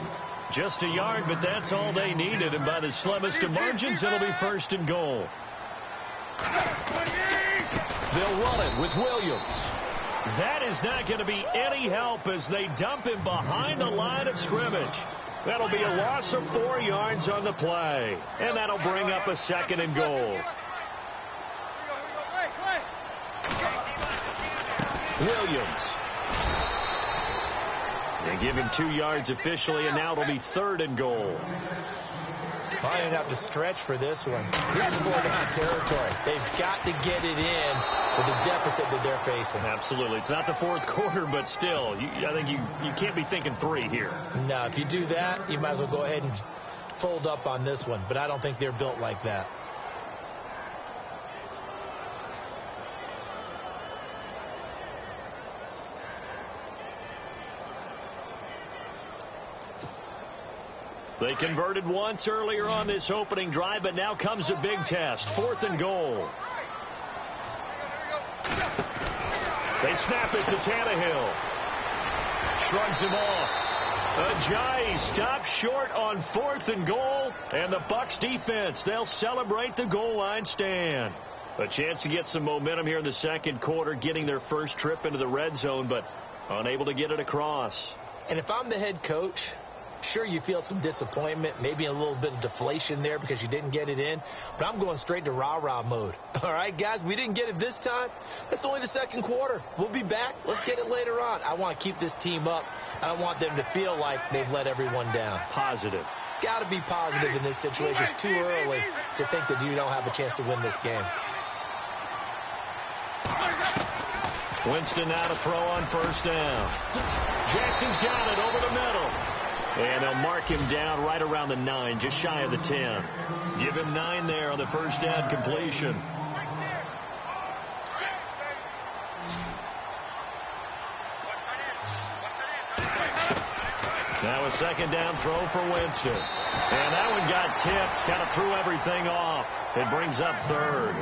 Just a yard, but that's all they needed, and by the slimmest of margins, it'll be 1st and goal. They'll run it with Williams. That is not going to be any help as they dump him behind the line of scrimmage. That'll be a loss of 4 yards on the play, and that'll bring up a 2nd and goal. Williams. They give him 2 yards officially, and now it'll be 3rd and goal.
Probably going to have to stretch for this one. This is 4-down territory. They've got to get it in with the deficit that they're facing.
Absolutely. It's not the 4th quarter, but still, I think you can't be thinking 3 here.
No, if you do that, you might as well go ahead and fold up on this one. But I don't think they're built like that.
They converted once earlier on this opening drive, but now comes a big test. 4th and goal. They snap it to Tannehill. Shrugs him off. Ajayi stops short on 4th and goal, and the Bucs defense, they'll celebrate the goal line stand. A chance to get some momentum here in the 2nd quarter, getting their first trip into the red zone, but unable to get it across.
And if I'm the head coach, sure, you feel some disappointment, maybe a little bit of deflation there because you didn't get it in, but I'm going straight to rah-rah mode. All right, guys, we didn't get it this time. That's only the 2nd quarter. We'll be back. Let's get it later on. I want to keep this team up. I don't want them to feel like they've let everyone down.
Positive.
Got to be positive in this situation. It's too early to think that you don't have a chance to win this game.
Winston now to throw on 1st down. Jackson's got it over the middle. And they'll mark him down right around the 9, just shy of the 10. Give him 9 there on the 1st down completion. Now a second down throw for Winston. And that one got tipped. Kind of threw everything off. It brings up third.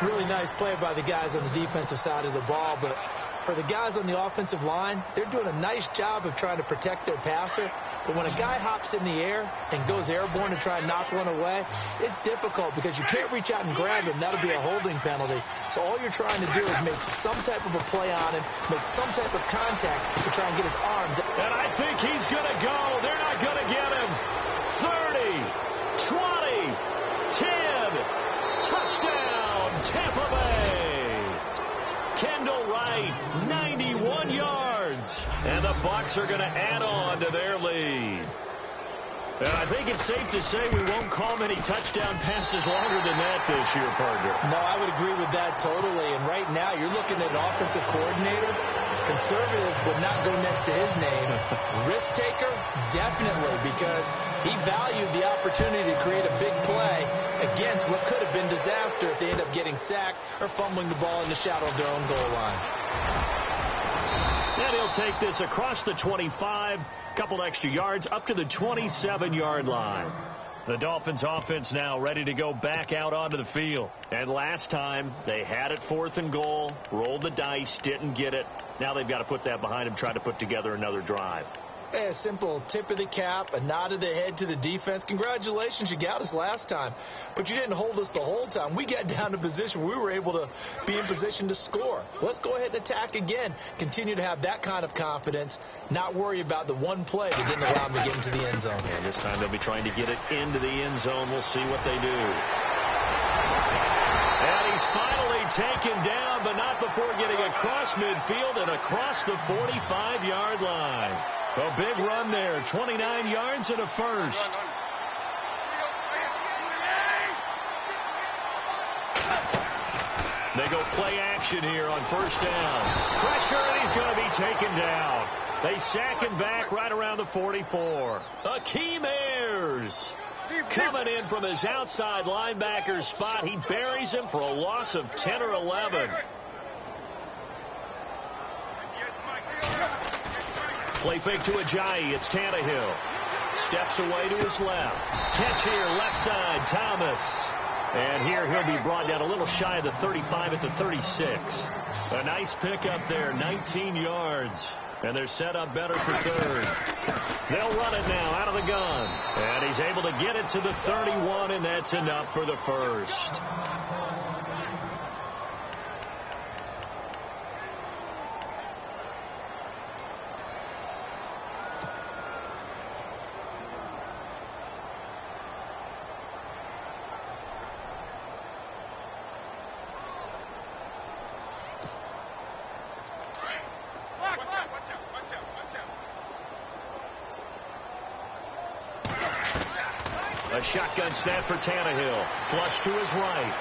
Really nice play by the guys on the defensive side of the ball, but for the guys on the offensive line, they're doing a nice job of trying to protect their passer. But when a guy hops in the air and goes airborne to try and knock one away, it's difficult because you can't reach out and grab him. That'll be a holding penalty. So all you're trying to do is make some type of a play on him, make some type of contact to try and get his arms.
And I think he's going to go. They're not going to get him. 30, 20, 10, touchdown, Tampa Bay. Kendall Wright, 91 yards. And the Bucs are going to add on to their lead. And I think it's safe to say we won't call many touchdown passes longer than that this year, partner.
No, I would agree with that totally. And right now, you're looking at an offensive coordinator. Conservative would not go next to his name. Risk taker, definitely, because he valued the opportunity to create a big play against what could have been disaster if they end up getting sacked or fumbling the ball in the shadow of their own goal line.
And he'll take this across the 25, couple extra yards, up to the 27-yard line. The Dolphins offense now ready to go back out onto the field. And last time, they had it 4th and goal, rolled the dice, didn't get it. Now they've got to put that behind them, try to put together another drive.
A simple tip of the cap, a nod of the head to the defense. Congratulations, you got us last time. But you didn't hold us the whole time. We got down to position. We were able to be in position to score. Let's go ahead and attack again. Continue to have that kind of confidence. Not worry about the one play that didn't allow them to get into the end zone.
And this time they'll be trying to get it into the end zone. We'll see what they do. And he's finally taken down, but not before getting across midfield and across the 45-yard line. A big run there, 29 yards and a first. They go play action here on first down. Pressure, and he's going to be taken down. They sack him back right around the 44. Akeem Ayers coming in from his outside linebacker spot. He buries him for a loss of 10 or 11. Play fake to Ajayi. It's Tannehill. Steps away to his left. Catch here, left side, Thomas. And here he'll be brought down a little shy of the 35 at the 36. A nice pickup there, 19 yards. And they're set up better for third. They'll run it now out of the gun. And he's able to get it to the 31, and that's enough for the first. A shotgun snap for Tannehill. Flush to his right.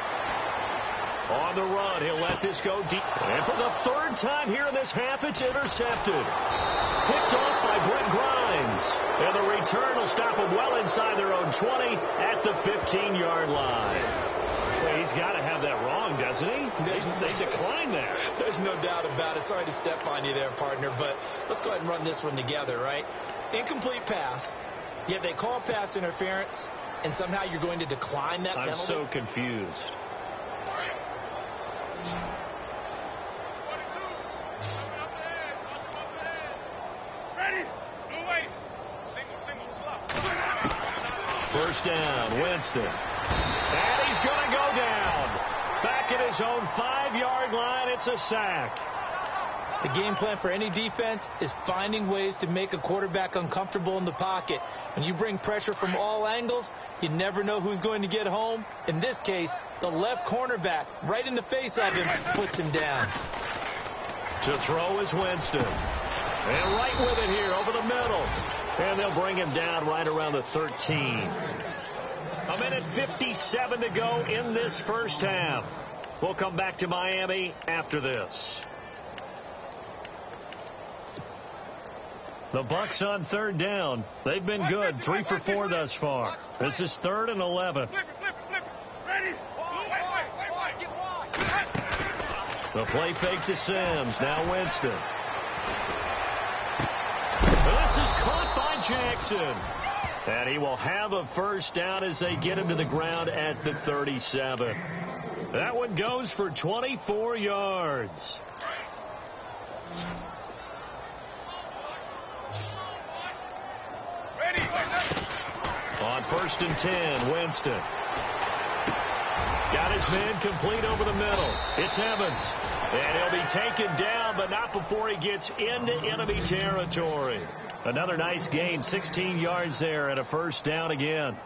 On the run, he'll let this go deep. And for the third time here in this half, it's intercepted. Picked off by Brent Grimes. And the return will stop them well inside their own 20 at the 15-yard line. Well, he's got to have that wrong, doesn't he? They declined that.
There's no doubt about it. Sorry to step on you there, partner, but let's go ahead and run this one together, right? Incomplete pass. Yet they call pass interference, and somehow you're going to decline that penalty?
I'm so confused. First down, Winston. And he's going to go down. Back at his own 5-yard line, it's a sack.
The game plan for any defense is finding ways to make a quarterback uncomfortable in the pocket. When you bring pressure from all angles, you never know who's going to get home. In this case, the left cornerback, right in the face of him, puts him down.
To throw is Winston. And right with it here, over the middle. And they'll bring him down right around the 13. A minute 57 to go in this first half. We'll come back to Miami after this. The Bucs on third down. They've been good, 3 for 4 thus far. This is 3rd and 11. The play fake to Sims. Now Winston. This is caught. Jackson. And he will have a first down as they get him to the ground at the 37. That one goes for 24 yards. On 1st and 10, Winston. Got his man complete over the middle. It's Evans. And he'll be taken down, but not before he gets into enemy territory. Another nice gain, 16 yards there, and a first down again.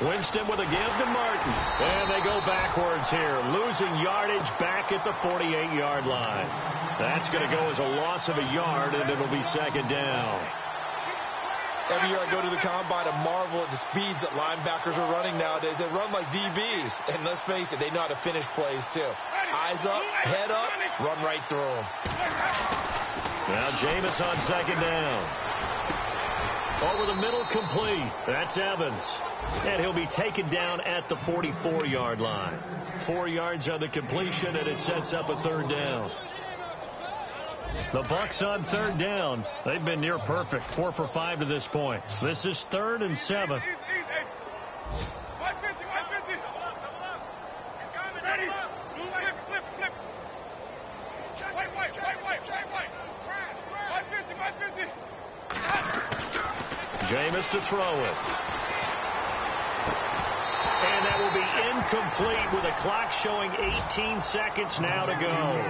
Winston with a give to Martin. And they go backwards here, losing yardage back at the 48-yard line. That's going to go as a loss of a yard, and it'll be second down.
Every year I go to the combine and marvel at the speeds that linebackers are running nowadays. They run like DBs. And let's face it, they know how to finish plays too. Eyes up, head up, run right through them.
Now Jameis on second down. Over the middle, complete. That's Evans. And he'll be taken down at the 44-yard line. 4 yards on the completion, and it sets up a third down. The Bucs on third down. They've been near perfect. 4 for 5 to this point. This is 3rd and 7. Jameis to throw it. And that will be incomplete with a clock showing 18 seconds now to go.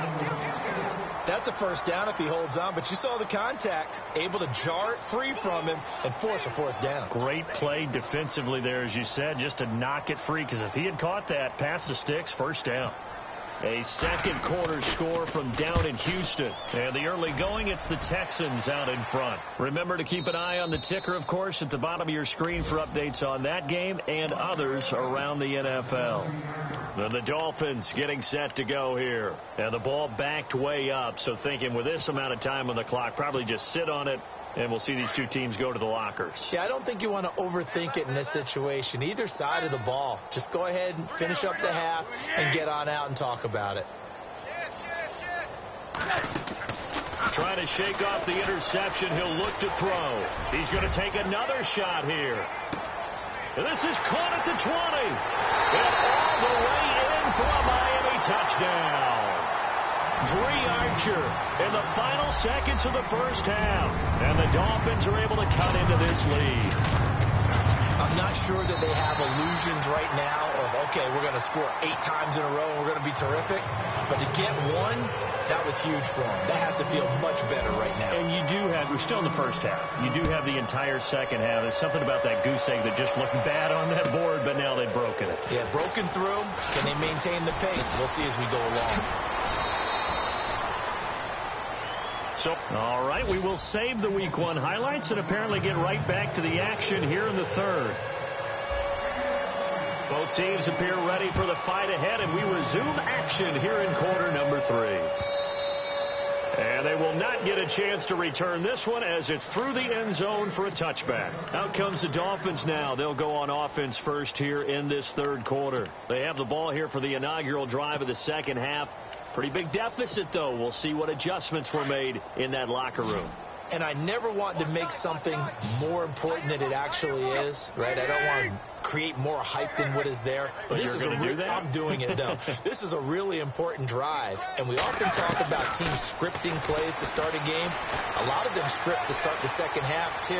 That's a first down if he holds on, but you saw the contact, able to jar it free from him and force a fourth down.
Great play defensively there, as you said, just to knock it free, because if he had caught that, past the sticks, first down. A second quarter score from down in Houston. And the early going, it's the Texans out in front. Remember to keep an eye on the ticker, of course, at the bottom of your screen for updates on that game and others around the NFL. And the Dolphins getting set to go here. And the ball backed way up, so thinking with this amount of time on the clock, probably just sit on it, and we'll see these two teams go to the lockers.
Yeah, I don't think you want to overthink it in this situation. Either side of the ball. Just go ahead and finish up the half and get on out and talk about it.
Trying to shake off the interception. He'll look to throw. He's going to take another shot here. And this is caught at the 20. And all the way in for a Miami touchdown. Dree Archer in the final seconds of the first half. And the Dolphins are able to cut into this lead.
I'm not sure that they have illusions right now of, okay, we're going to score 8 times in a row and we're going to be terrific. But to get one, that was huge for them. That has to feel much better right now.
And you do have, we're still in the first half. You do have the entire second half. There's something about that goose egg that just looked bad on that board, but now they've broken it.
Yeah, broken through. Can they maintain the pace? We'll see as we go along.
So, all right, we will save the Week 1 highlights and apparently get right back to the action here in the third. Both teams appear ready for the fight ahead, and we resume action here in quarter number 3. And they will not get a chance to return this one as it's through the end zone for a touchback. Out comes the Dolphins now. They'll go on offense first here in this third quarter. They have the ball here for the inaugural drive of the second half. Pretty big deficit, though. We'll see what adjustments were made in that locker room.
And I never want to make something more important than it actually is, right? I don't want to create more hype than what is there.
But this is do that?
I'm doing it, though. This is a really important drive. And we often talk about teams scripting plays to start a game. A lot of them script to start the second half, too.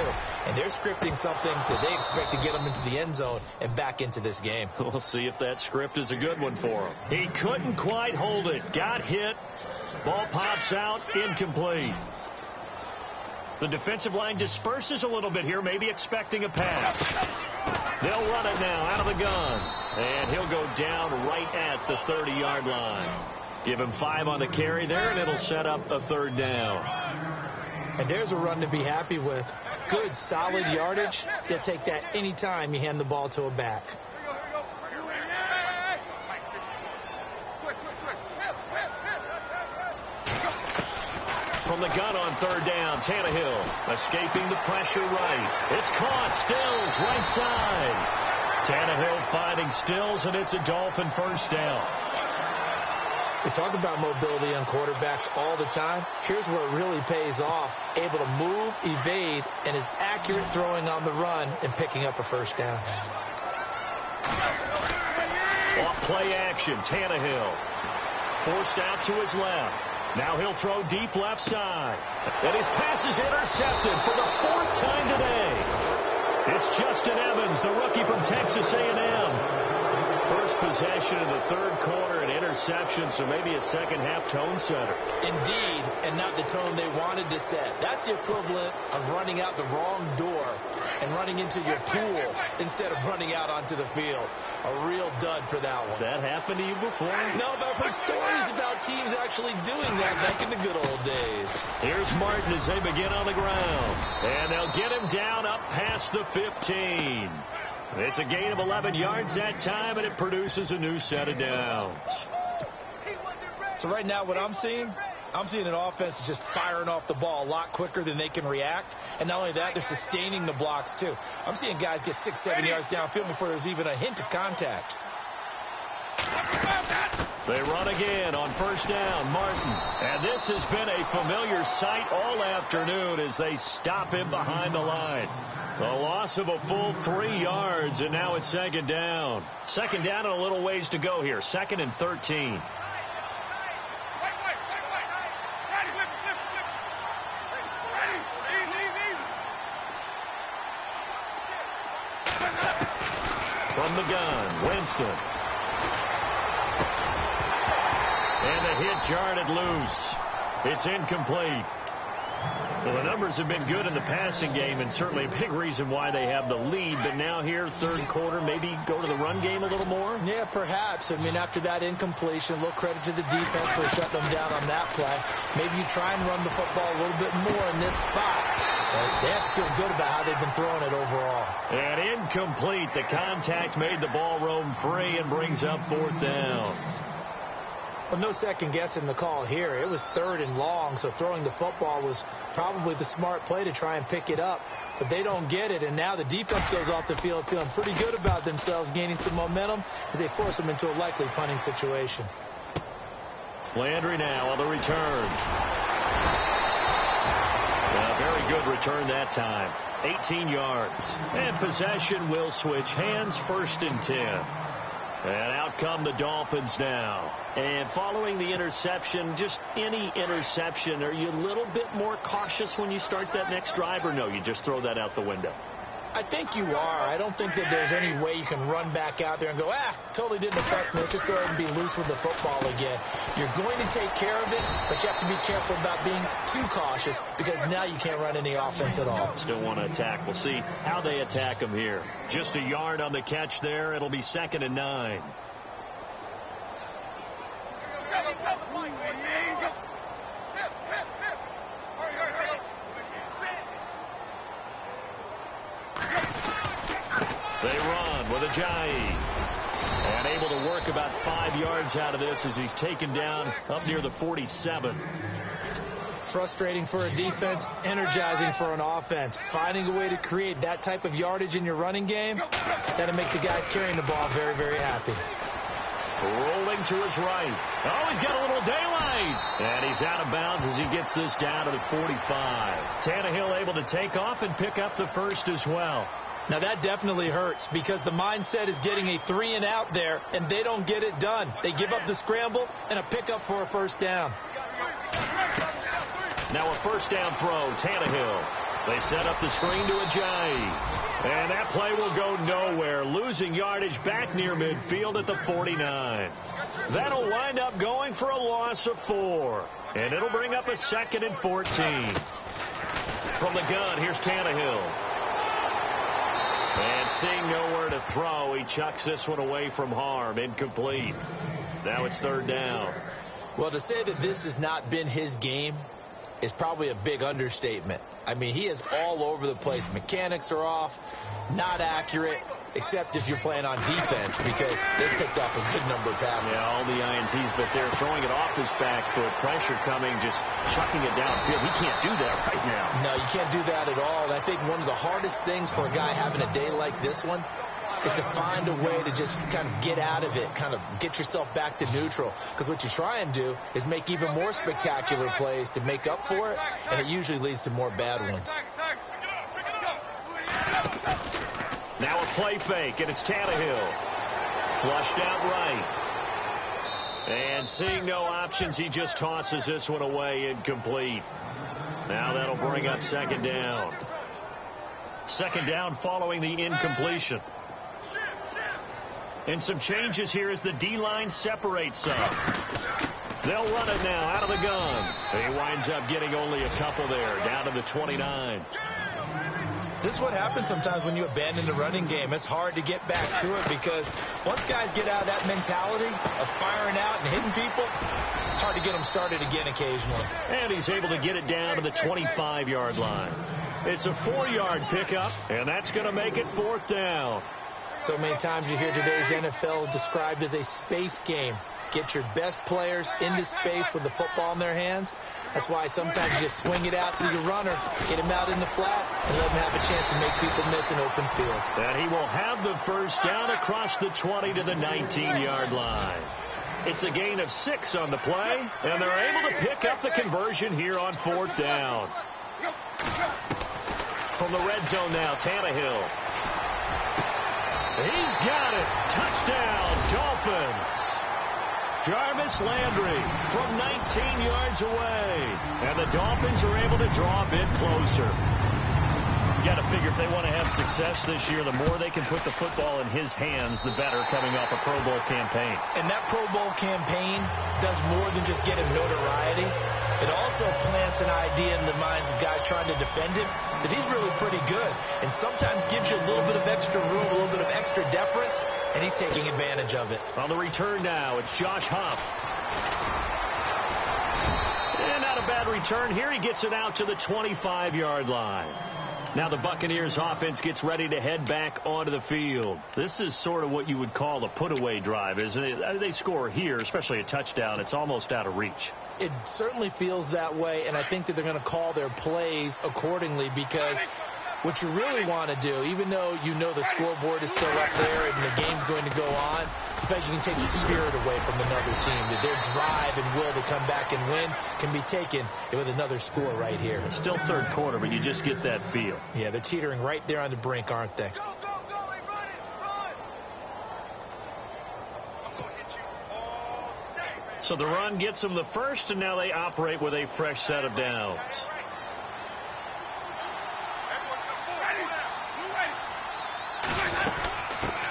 And they're scripting something that they expect to get them into the end zone and back into this game.
We'll see if that script is a good one for him. He couldn't quite hold it. Got hit. Ball pops out. Incomplete. The defensive line disperses a little bit here, maybe expecting a pass. They'll run it now out of the gun. And he'll go down right at the 30-yard line. Give him 5 on the carry there, and it'll set up a third down.
And there's a run to be happy with. Good, solid yardage. They'll take that any time you hand the ball to a back.
From the gun on third down, Tannehill escaping the pressure right. It's caught, Stills, right side. Tannehill finding Stills, and it's a Dolphin first down.
We talk about mobility on quarterbacks all the time. Here's where it really pays off. Able to move, evade, and is accurate throwing on the run and picking up a first down.
Off play action, Tannehill. Forced out to his left. Now he'll throw deep left side. And his pass is intercepted for the 4th time today. It's Justin Evans, the rookie from Texas A&M. First possession of the 3rd quarter, an interception, so maybe a second-half tone setter.
Indeed, and not the tone they wanted to set. That's the equivalent of running out the wrong door and running into your pool instead of running out onto the field. A real dud for that one.
Has that happened to you before?
No, but I've heard stories about teams actually doing that back in the good old days.
Here's Martin as they begin on the ground. And they'll get him down up past the 15. It's a gain of 11 yards that time, and it produces a new set of downs.
So right now what I'm seeing an offense that's just firing off the ball a lot quicker than they can react. And not only that, they're sustaining the blocks, too. I'm seeing guys get 6-7 yards downfield before there's even a hint of contact.
They run again on first down, Martin. And this has been a familiar sight all afternoon as they stop him behind the line. The loss of a full 3 yards, and now it's second down. Second down and a little ways to go here. 2nd and 13. From the gun, Winston. And the hit jarred it loose. It's incomplete. Well, the numbers have been good in the passing game, and certainly a big reason why they have the lead. But now here, 3rd quarter, maybe go to the run game a little more? Yeah, perhaps. I mean, after that incompletion, a little credit to the defense for shutting them down on that play. Maybe you try and run the football a little bit more in this spot. They have to feel good about how they've been throwing it overall. And incomplete. The contact made the ball roam free and brings up 4th down. Well, no second guessing the call here. It was 3rd and long, so throwing the football was probably the smart play to try and pick it up. But they don't get it, and now the defense goes off the field feeling pretty good about themselves, gaining some momentum as they force them into a likely punting situation. Landry now on the return. A very good return that time. 18 yards. And possession will switch hands, 1st and 10. And out come the Dolphins now. And following the interception, just any interception, are you a little bit more cautious when you start that next drive, or no, you just throw that out the window? I think you are. I don't think that there's any way you can run back out there and go, totally didn't affect me. Let's just go ahead and be loose with the football again. You're going to take care of it, but you have to be careful about being too cautious because now you can't run any offense at all. Still want to attack. We'll see how they attack them here. Just a yard on the catch there. It'll be 2nd and 9. They run with Ajayi. And able to work about 5 yards out of this as he's taken down up near the 47. Frustrating for a defense, energizing for an offense. Finding a way to create that type of yardage in your running game, that'll make the guys carrying the ball very, very happy. Rolling to his right. Oh, he's got a little daylight. And he's out of bounds as he gets this down to the 45. Tannehill able to take off and pick up the first as well. Now, that definitely hurts because the mindset is getting a 3-and-out there, and they don't get it done. They give up the scramble and a pickup for a first down. Now a first down throw, Tannehill. They set up the screen to Ajayi. And that play will go nowhere, losing yardage back near midfield at the 49. That'll wind up going for a loss of 4. And it'll bring up a 2nd and 14. From the gun, here's Tannehill. And seeing nowhere to throw, he chucks this one away from harm. Incomplete. Now it's 3rd down. Well, to say that this has not been his game is probably a big understatement. I mean, he is all over the place. Mechanics are off, not accurate, except if you're playing on defense because they picked off a good number of passes. Yeah, all the INTs, but they're throwing it off his back foot. Pressure coming, just chucking it downfield. He can't do that right now. No, you can't do that at all. And I think one of the hardest things for a guy having a day like this one
is to find a way to just kind of get out of it, kind of get yourself back to neutral. Because what you try and do is make even more spectacular plays to make up for it, and it usually leads to more bad ones.
Now a play fake, and it's Tannehill. Flushed out right. And seeing no options, he just tosses this one away, incomplete. Now that'll bring up second down. Second down following the incompletion. And some changes here as the D-line separates some. They'll run it now out of the gun. He winds up getting only a couple there, down to the 29.
This is what happens sometimes when you abandon the running game. It's hard to get back to it because once guys get out of that mentality of firing out and hitting people, hard to get them started again occasionally.
And he's able to get it down to the 25-yard line. It's a 4-yard pickup, and that's going to make it fourth down.
So many times you hear today's NFL described as a space game. Get your best players into space with the football in their hands. That's why sometimes you just swing it out to your runner, get him out in the flat, and let him have a chance to make people miss an open field.
And he will have the first down across the 20 to the 19-yard line. It's a gain of 6 on the play, and they're able to pick up the conversion here on fourth down. From the red zone now, Tannehill. He's got it. Touchdown, Dolphins. Jarvis Landry from 19 yards away. And the Dolphins are able to draw a bit closer. You got to figure if they want to have success this year, the more they can put the football in his hands, the better coming off a Pro Bowl campaign.
And that Pro Bowl campaign does more than just get him notoriety. It also plants an idea in the minds of guys trying to defend him that he's really pretty good and sometimes gives you a little bit of extra room, a little bit of extra deference, and he's taking advantage of it.
On the return now, it's Josh Huff. And not a bad return here. He gets it out to the 25-yard line. Now the Buccaneers offense gets ready to head back onto the field. This is sort of what you would call a put-away drive, isn't it? They score here, especially a touchdown. It's almost out of reach.
It certainly feels that way, and I think that they're going to call their plays accordingly because what you really want to do, even though you know the scoreboard is still up there and the game's going to go on, in fact, you can take the spirit away from another team. That their drive and will to come back and win can be taken with another score right here.
It's still third quarter, but you just get that feel.
Yeah, they're teetering right there on the brink, aren't they?
So the run gets them the first, and now they operate with a fresh set of downs.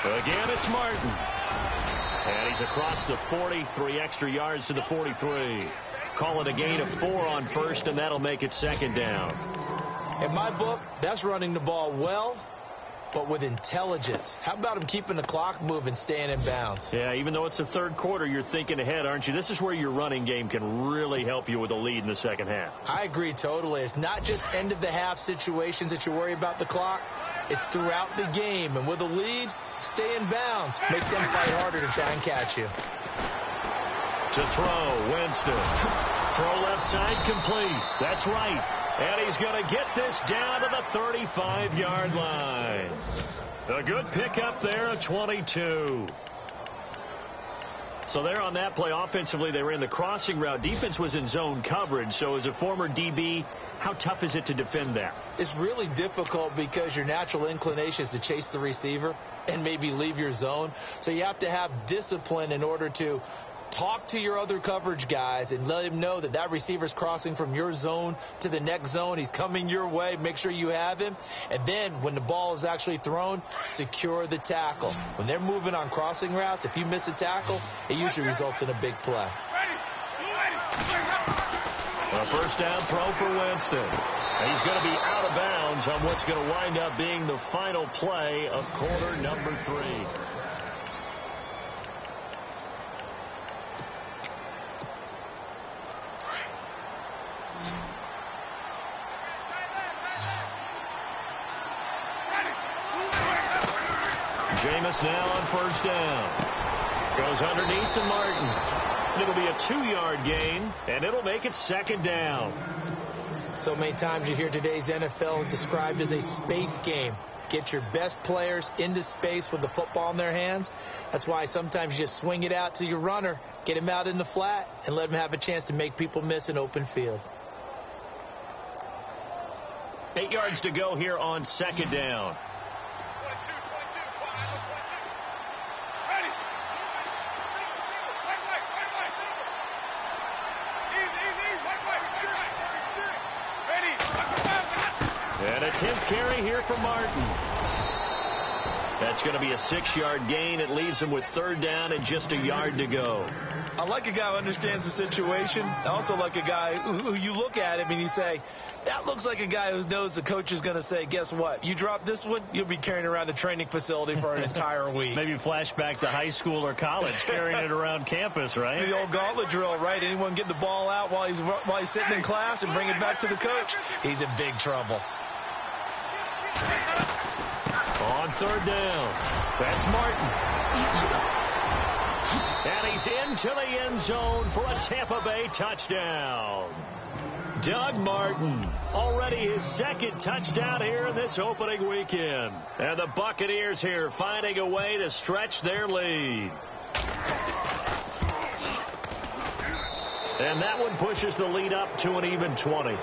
Again, it's Martin. And he's across the 40, 3 extra yards to the 43. Call it a gain of 4 on first, and that'll make it second down.
In my book, that's running the ball well, but with intelligence. How about him keeping the clock moving, staying in bounds?
Yeah, even though it's the third quarter, you're thinking ahead, aren't you? This is where your running game can really help you with a lead in the second half.
I agree totally. It's not just end-of-the-half situations that you worry about the clock. It's throughout the game. And with a lead, stay in bounds. Make them fight harder to try and catch you.
To throw, Winston. Throw left side, complete. That's right. And he's going to get this down to the 35-yard line. A good pickup there at 22. So there on that play, offensively, they ran the crossing route. Defense was in zone coverage. So as a former DB, how tough is it to defend that?
It's really difficult because your natural inclination is to chase the receiver and maybe leave your zone. So you have to have discipline in order to talk to your other coverage guys and let him know that that receiver's crossing from your zone to the next zone. He's coming your way. Make sure you have him. And then when the ball is actually thrown, secure the tackle. When they're moving on crossing routes, if you miss a tackle, it usually results in a big play.
A first down throw for Winston. And he's going to be out of bounds on what's going to wind up being the final play of quarter number 3. Jameis now on first down. Goes underneath to Martin. It'll be a 2-yard gain, and it'll make it second down.
So many times you hear today's NFL described as a space game. Get your best players into space with the football in their hands. That's why sometimes you just swing it out to your runner, get him out in the flat, and let him have a chance to make people miss an open field.
8 yards to go here on second down. And a 10th carry here for Martin. That's going to be a 6-yard gain. It leaves him with third down and just a yard to go.
I like a guy who understands the situation. I also like a guy who you look at him and you say, that looks like a guy who knows the coach is going to say, guess what? You drop this one, you'll be carrying around the training facility for an entire week.
Maybe flashback to high school or college, carrying it around campus, right?
The old gauntlet drill, right? Anyone get the ball out while he's sitting in class and bring it back to the coach, he's in big trouble.
On third down, that's Martin. And he's into the end zone for a Tampa Bay touchdown. Doug Martin, already his second touchdown here in this opening weekend. And the Buccaneers here finding a way to stretch their lead. And that one pushes the lead up to an even 20.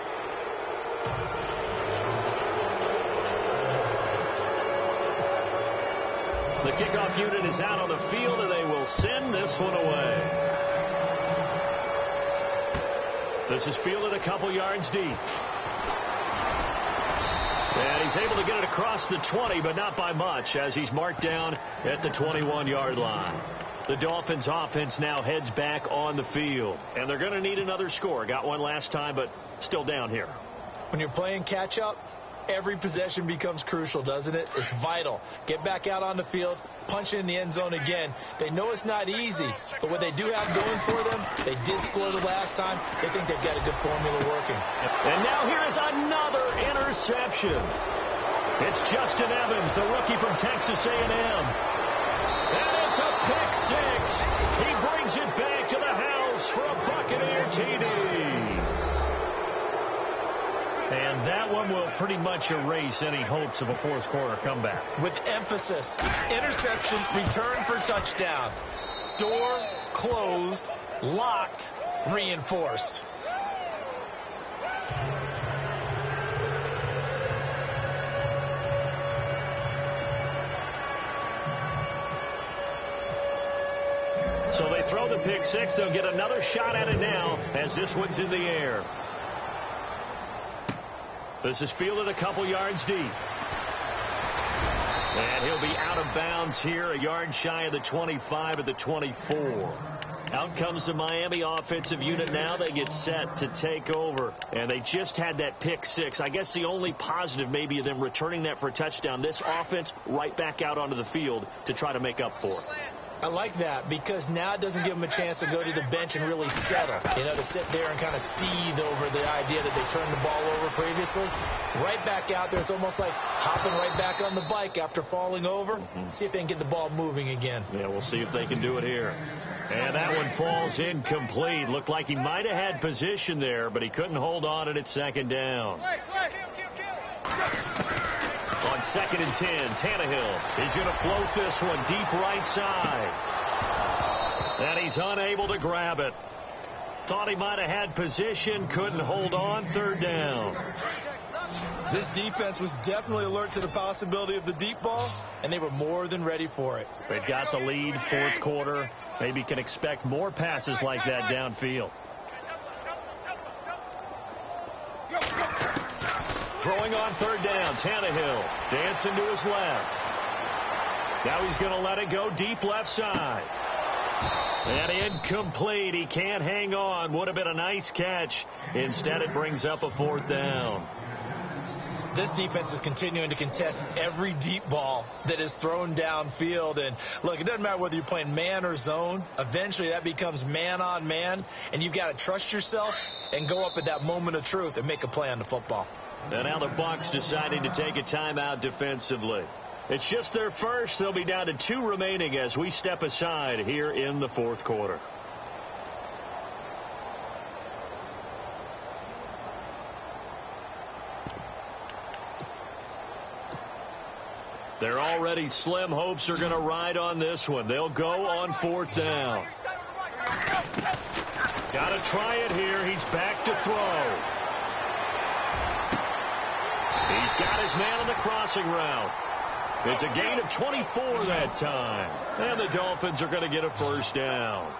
The kickoff unit is out on the field, and they will send this one away. This is fielded a couple yards deep. And he's able to get it across the 20, but not by much, as he's marked down at the 21-yard line. The Dolphins' offense now heads back on the field, and they're going to need another score. Got one last time, but still down here.
When you're playing catch-up, every possession becomes crucial, doesn't it? It's vital. Get back out on the field, punch it in the end zone again. They know it's not easy, but what they do have going for them, they did score the last time. They think they've got a good formula working.
And now here is another interception. It's Justin Evans, the rookie from Texas A&M. And it's a pick six. He brings it back to the house for a Buccaneer TD. And that one will pretty much erase any hopes of a fourth quarter comeback.
With emphasis, interception, return for touchdown. Door closed, locked, reinforced.
So they throw the pick six. They'll get another shot at it now as this one's in the air. This is fielded a couple yards deep. And he'll be out of bounds here, a yard shy of the 25 at the 24. Out comes the Miami offensive unit now. They get set to take over. And they just had that pick six. I guess the only positive maybe of them returning that for a touchdown. This offense right back out onto the field to try to make up for it.
I like that because now it doesn't give them a chance to go to the bench and really settle. You know, to sit there and kind of seethe over the idea that they turned the ball over previously. Right back out there. It's almost like hopping right back on the bike after falling over. See if they can get the ball moving again.
Yeah, we'll see if they can do it here. And that one falls incomplete. Looked like he might have had position there, but he couldn't hold on at second down. On 2nd and 10, Tannehill. He's going to float this one deep right side. And he's unable to grab it. Thought he might have had position, couldn't hold on, third down.
This defense was definitely alert to the possibility of the deep ball, and they were more than ready for it.
They've got the lead, fourth quarter. Maybe can expect more passes like that downfield. Throwing on third down, Tannehill dancing to his left. Now he's going to let it go deep left side. And incomplete. He can't hang on. Would have been a nice catch. Instead, it brings up a fourth down.
This defense is continuing to contest every deep ball that is thrown downfield. And, look, it doesn't matter whether you're playing man or zone. Eventually, that becomes man on man. And you've got to trust yourself and go up at that moment of truth and make a play on the football.
And now the Bucs deciding to take a timeout defensively. It's just their first. They'll be down to 2 remaining as we step aside here in the fourth quarter. already slim hopes are going to ride on this one. They'll go on 4th down. Got to try it here. He's back to throw. He's got his man on the crossing route. It's a gain of 24 that time. And the Dolphins are going to get a 1st down.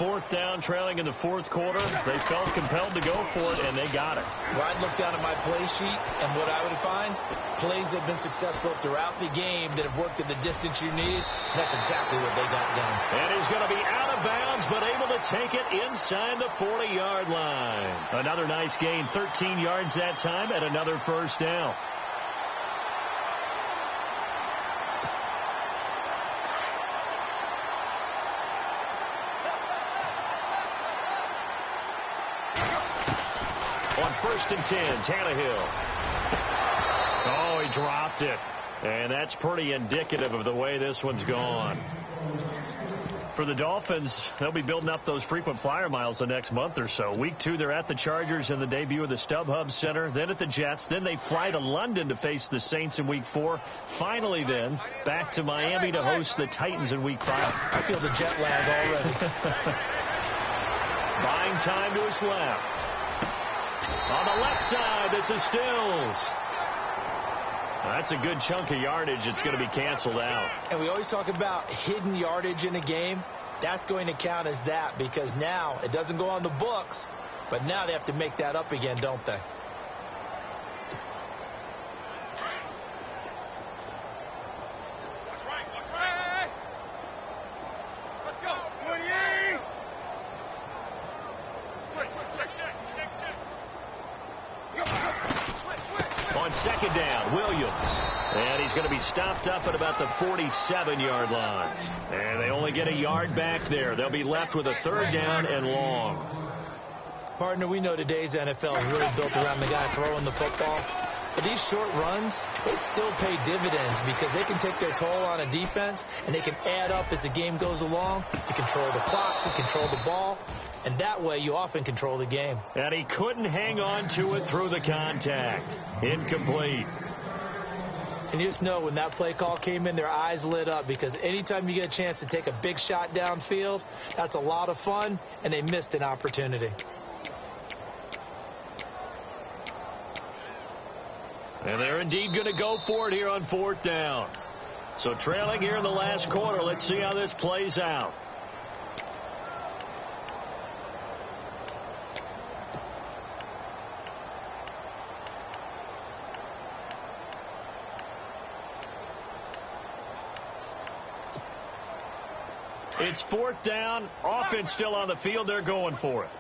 4th down, trailing in the 4th quarter. They felt compelled to go for it, and they got it.
Well, I'd look down at my play sheet, and what I would find, plays that have been successful throughout the game that have worked at the distance you need. That's exactly what they got done.
And he's going to be out of bounds, but able to take it inside the 40-yard line. Another nice gain, 13 yards that time, and another 1st down. On 1st and 10, Tannehill. Oh, he dropped it. And that's pretty indicative of the way this one's gone. For the Dolphins, they'll be building up those frequent flyer miles the next month or so. Week 2, they're at the Chargers in the debut of the StubHub Center, then at the Jets. Then they fly to London to face the Saints in Week 4. Finally, then, back to Miami to host the Titans in Week 5.
I feel the jet lag already.
Buying time to his left. On the left side, this is Stills. That's a good chunk of yardage. It's going to be canceled out.
And we always talk about hidden yardage in a game. That's going to count as that because now it doesn't go on the books, but now they have to make that up again, don't they?
On 2nd down, Williams. And he's going to be stopped up at about the 47-yard line. And they only get a yard back there. They'll be left with a 3rd down and long.
Partner, we know today's NFL is really built around the guy throwing the football. But these short runs, they still pay dividends because they can take their toll on a defense and they can add up as the game goes along. You control the clock, you control the ball, and that way you often control the game.
And he couldn't hang on to it through the contact. Incomplete.
And you just know when that play call came in, their eyes lit up because anytime you get a chance to take a big shot downfield, that's a lot of fun, and they missed an opportunity.
And they're indeed going to go for it here on 4th down. So trailing here in the last quarter, let's see how this plays out. It's 4th down. Offense still on the field. They're going for it.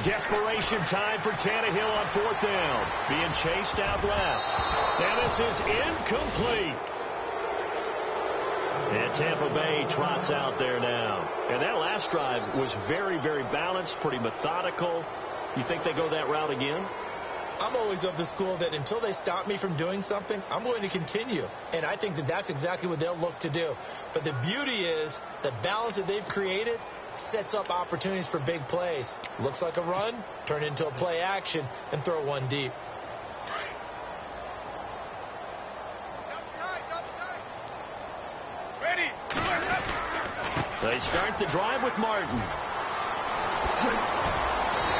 Desperation time for Tannehill on 4th down. Being chased out left. And this is incomplete. And Tampa Bay trots out there now. And that last drive was very, very balanced, pretty methodical. You think they go that route again?
I'm always of the school that until they stop me from doing something, I'm going to continue. And I think that that's exactly what they'll look to do. But the beauty is the balance that they've created sets up opportunities for big plays. Looks like a run, turn into a play action, and throw one deep.
Ready.
They start the drive with Martin.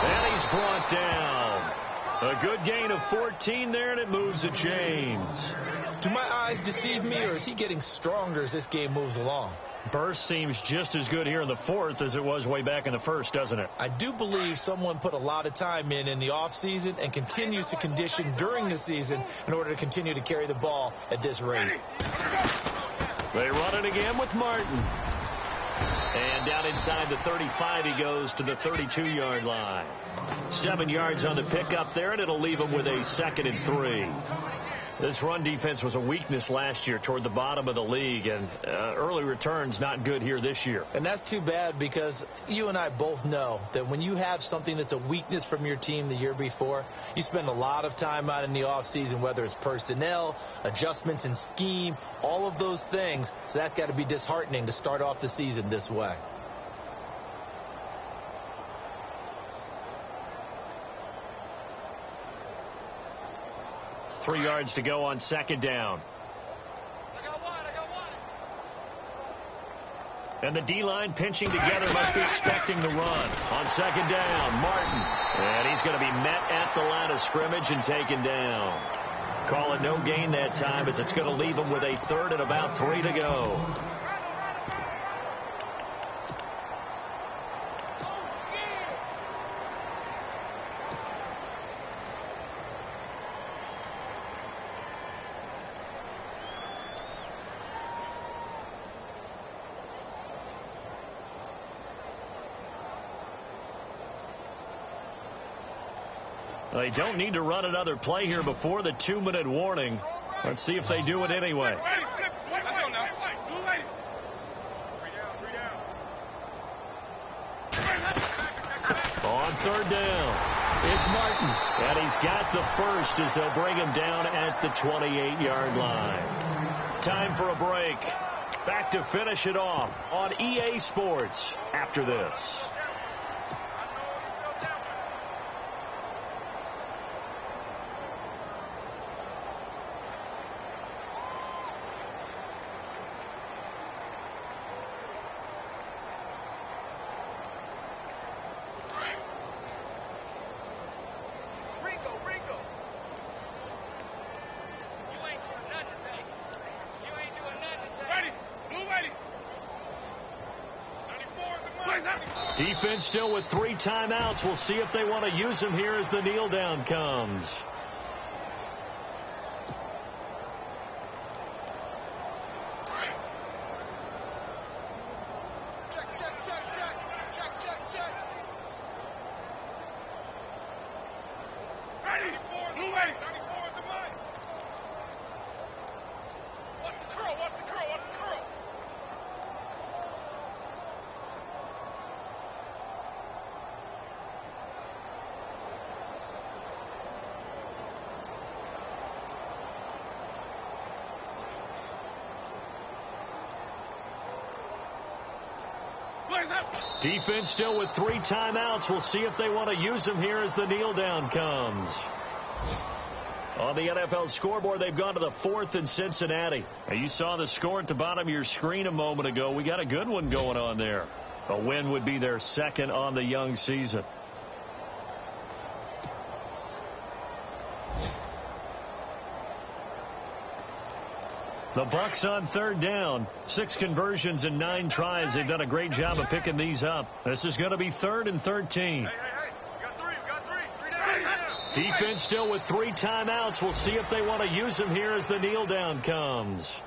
And he's brought down. A good gain of 14 there, and it moves the chains.
Do my eyes deceive me, or is he getting stronger as this game moves along?
Burst seems just as good here in the 4th as it was way back in the 1st, doesn't it?
I do believe someone put a lot of time in the offseason and continues to condition during the season in order to continue to carry the ball at this rate.
They run it again with Martin. And down inside the 35, he goes to the 32-yard line. 7 yards on the pickup there, and it'll leave him with a 2nd and 3. This run defense was a weakness last year toward the bottom of the league, and early returns not good here this year.
And that's too bad because you and I both know that when you have something that's a weakness from your team the year before, you spend a lot of time out in the offseason, whether it's personnel, adjustments in scheme, all of those things. So that's got to be disheartening to start off the season this way.
3 yards to go on second down. And the D-line pinching together, must be expecting the run. On second down, Martin. And he's going to be met at the line of scrimmage and taken down. Call it no gain that time, as it's going to leave him with a third and about 3 to go. They don't need to run another play here before the 2-minute warning. Let's see if they do it anyway. On third down, it's Martin. And he's got the first as they'll bring him down at the 28-yard line. Time for a break. Back to finish it off on EA Sports after this. Defense still with 3 timeouts. We'll see if they want to use them here as the kneel down comes. Defense still with 3 timeouts. We'll see if they want to use them here as the kneel down comes. On the NFL scoreboard, they've gone to the 4th in Cincinnati. Now, you saw the score at the bottom of your screen a moment ago. We got a good one going on there. A win would be their 2nd on the young season. The Bucs on third down. 6 conversions and 9 tries. They've done a great job of picking these up. This is going to be 3rd and 13.
Hey. We got three down.
Defense still with 3 timeouts. We'll see if they want to use them here as the kneel down comes.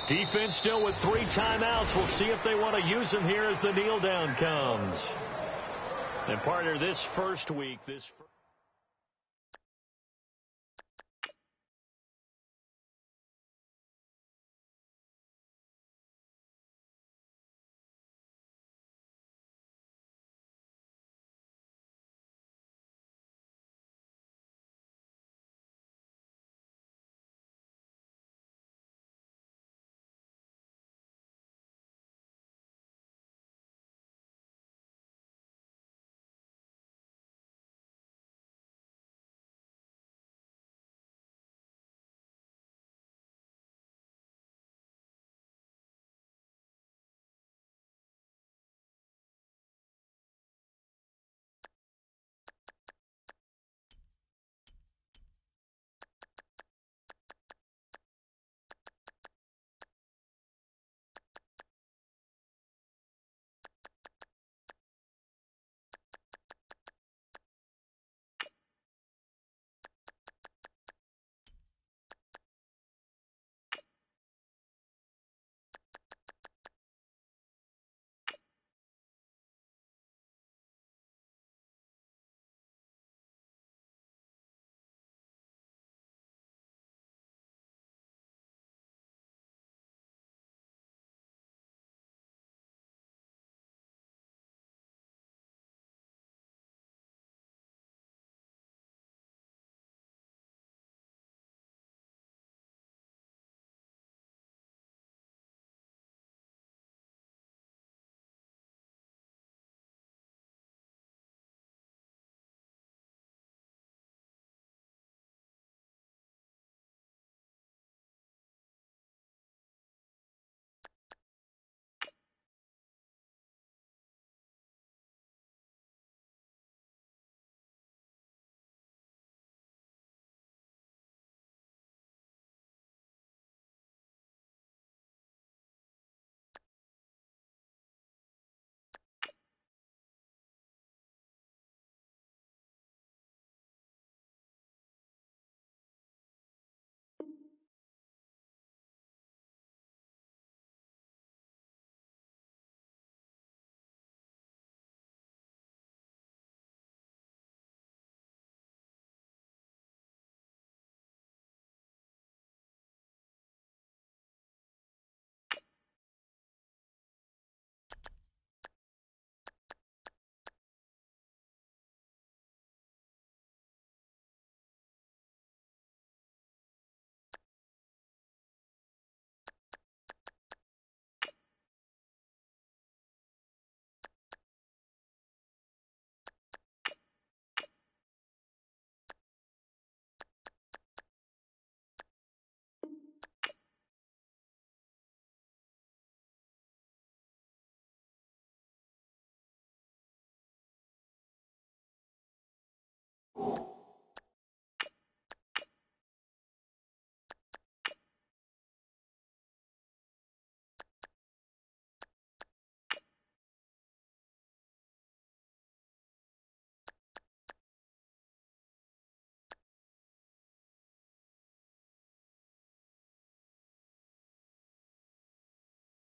Defense still with 3 timeouts. We'll see if they want to use them here as the kneel down comes. And partner, this first week,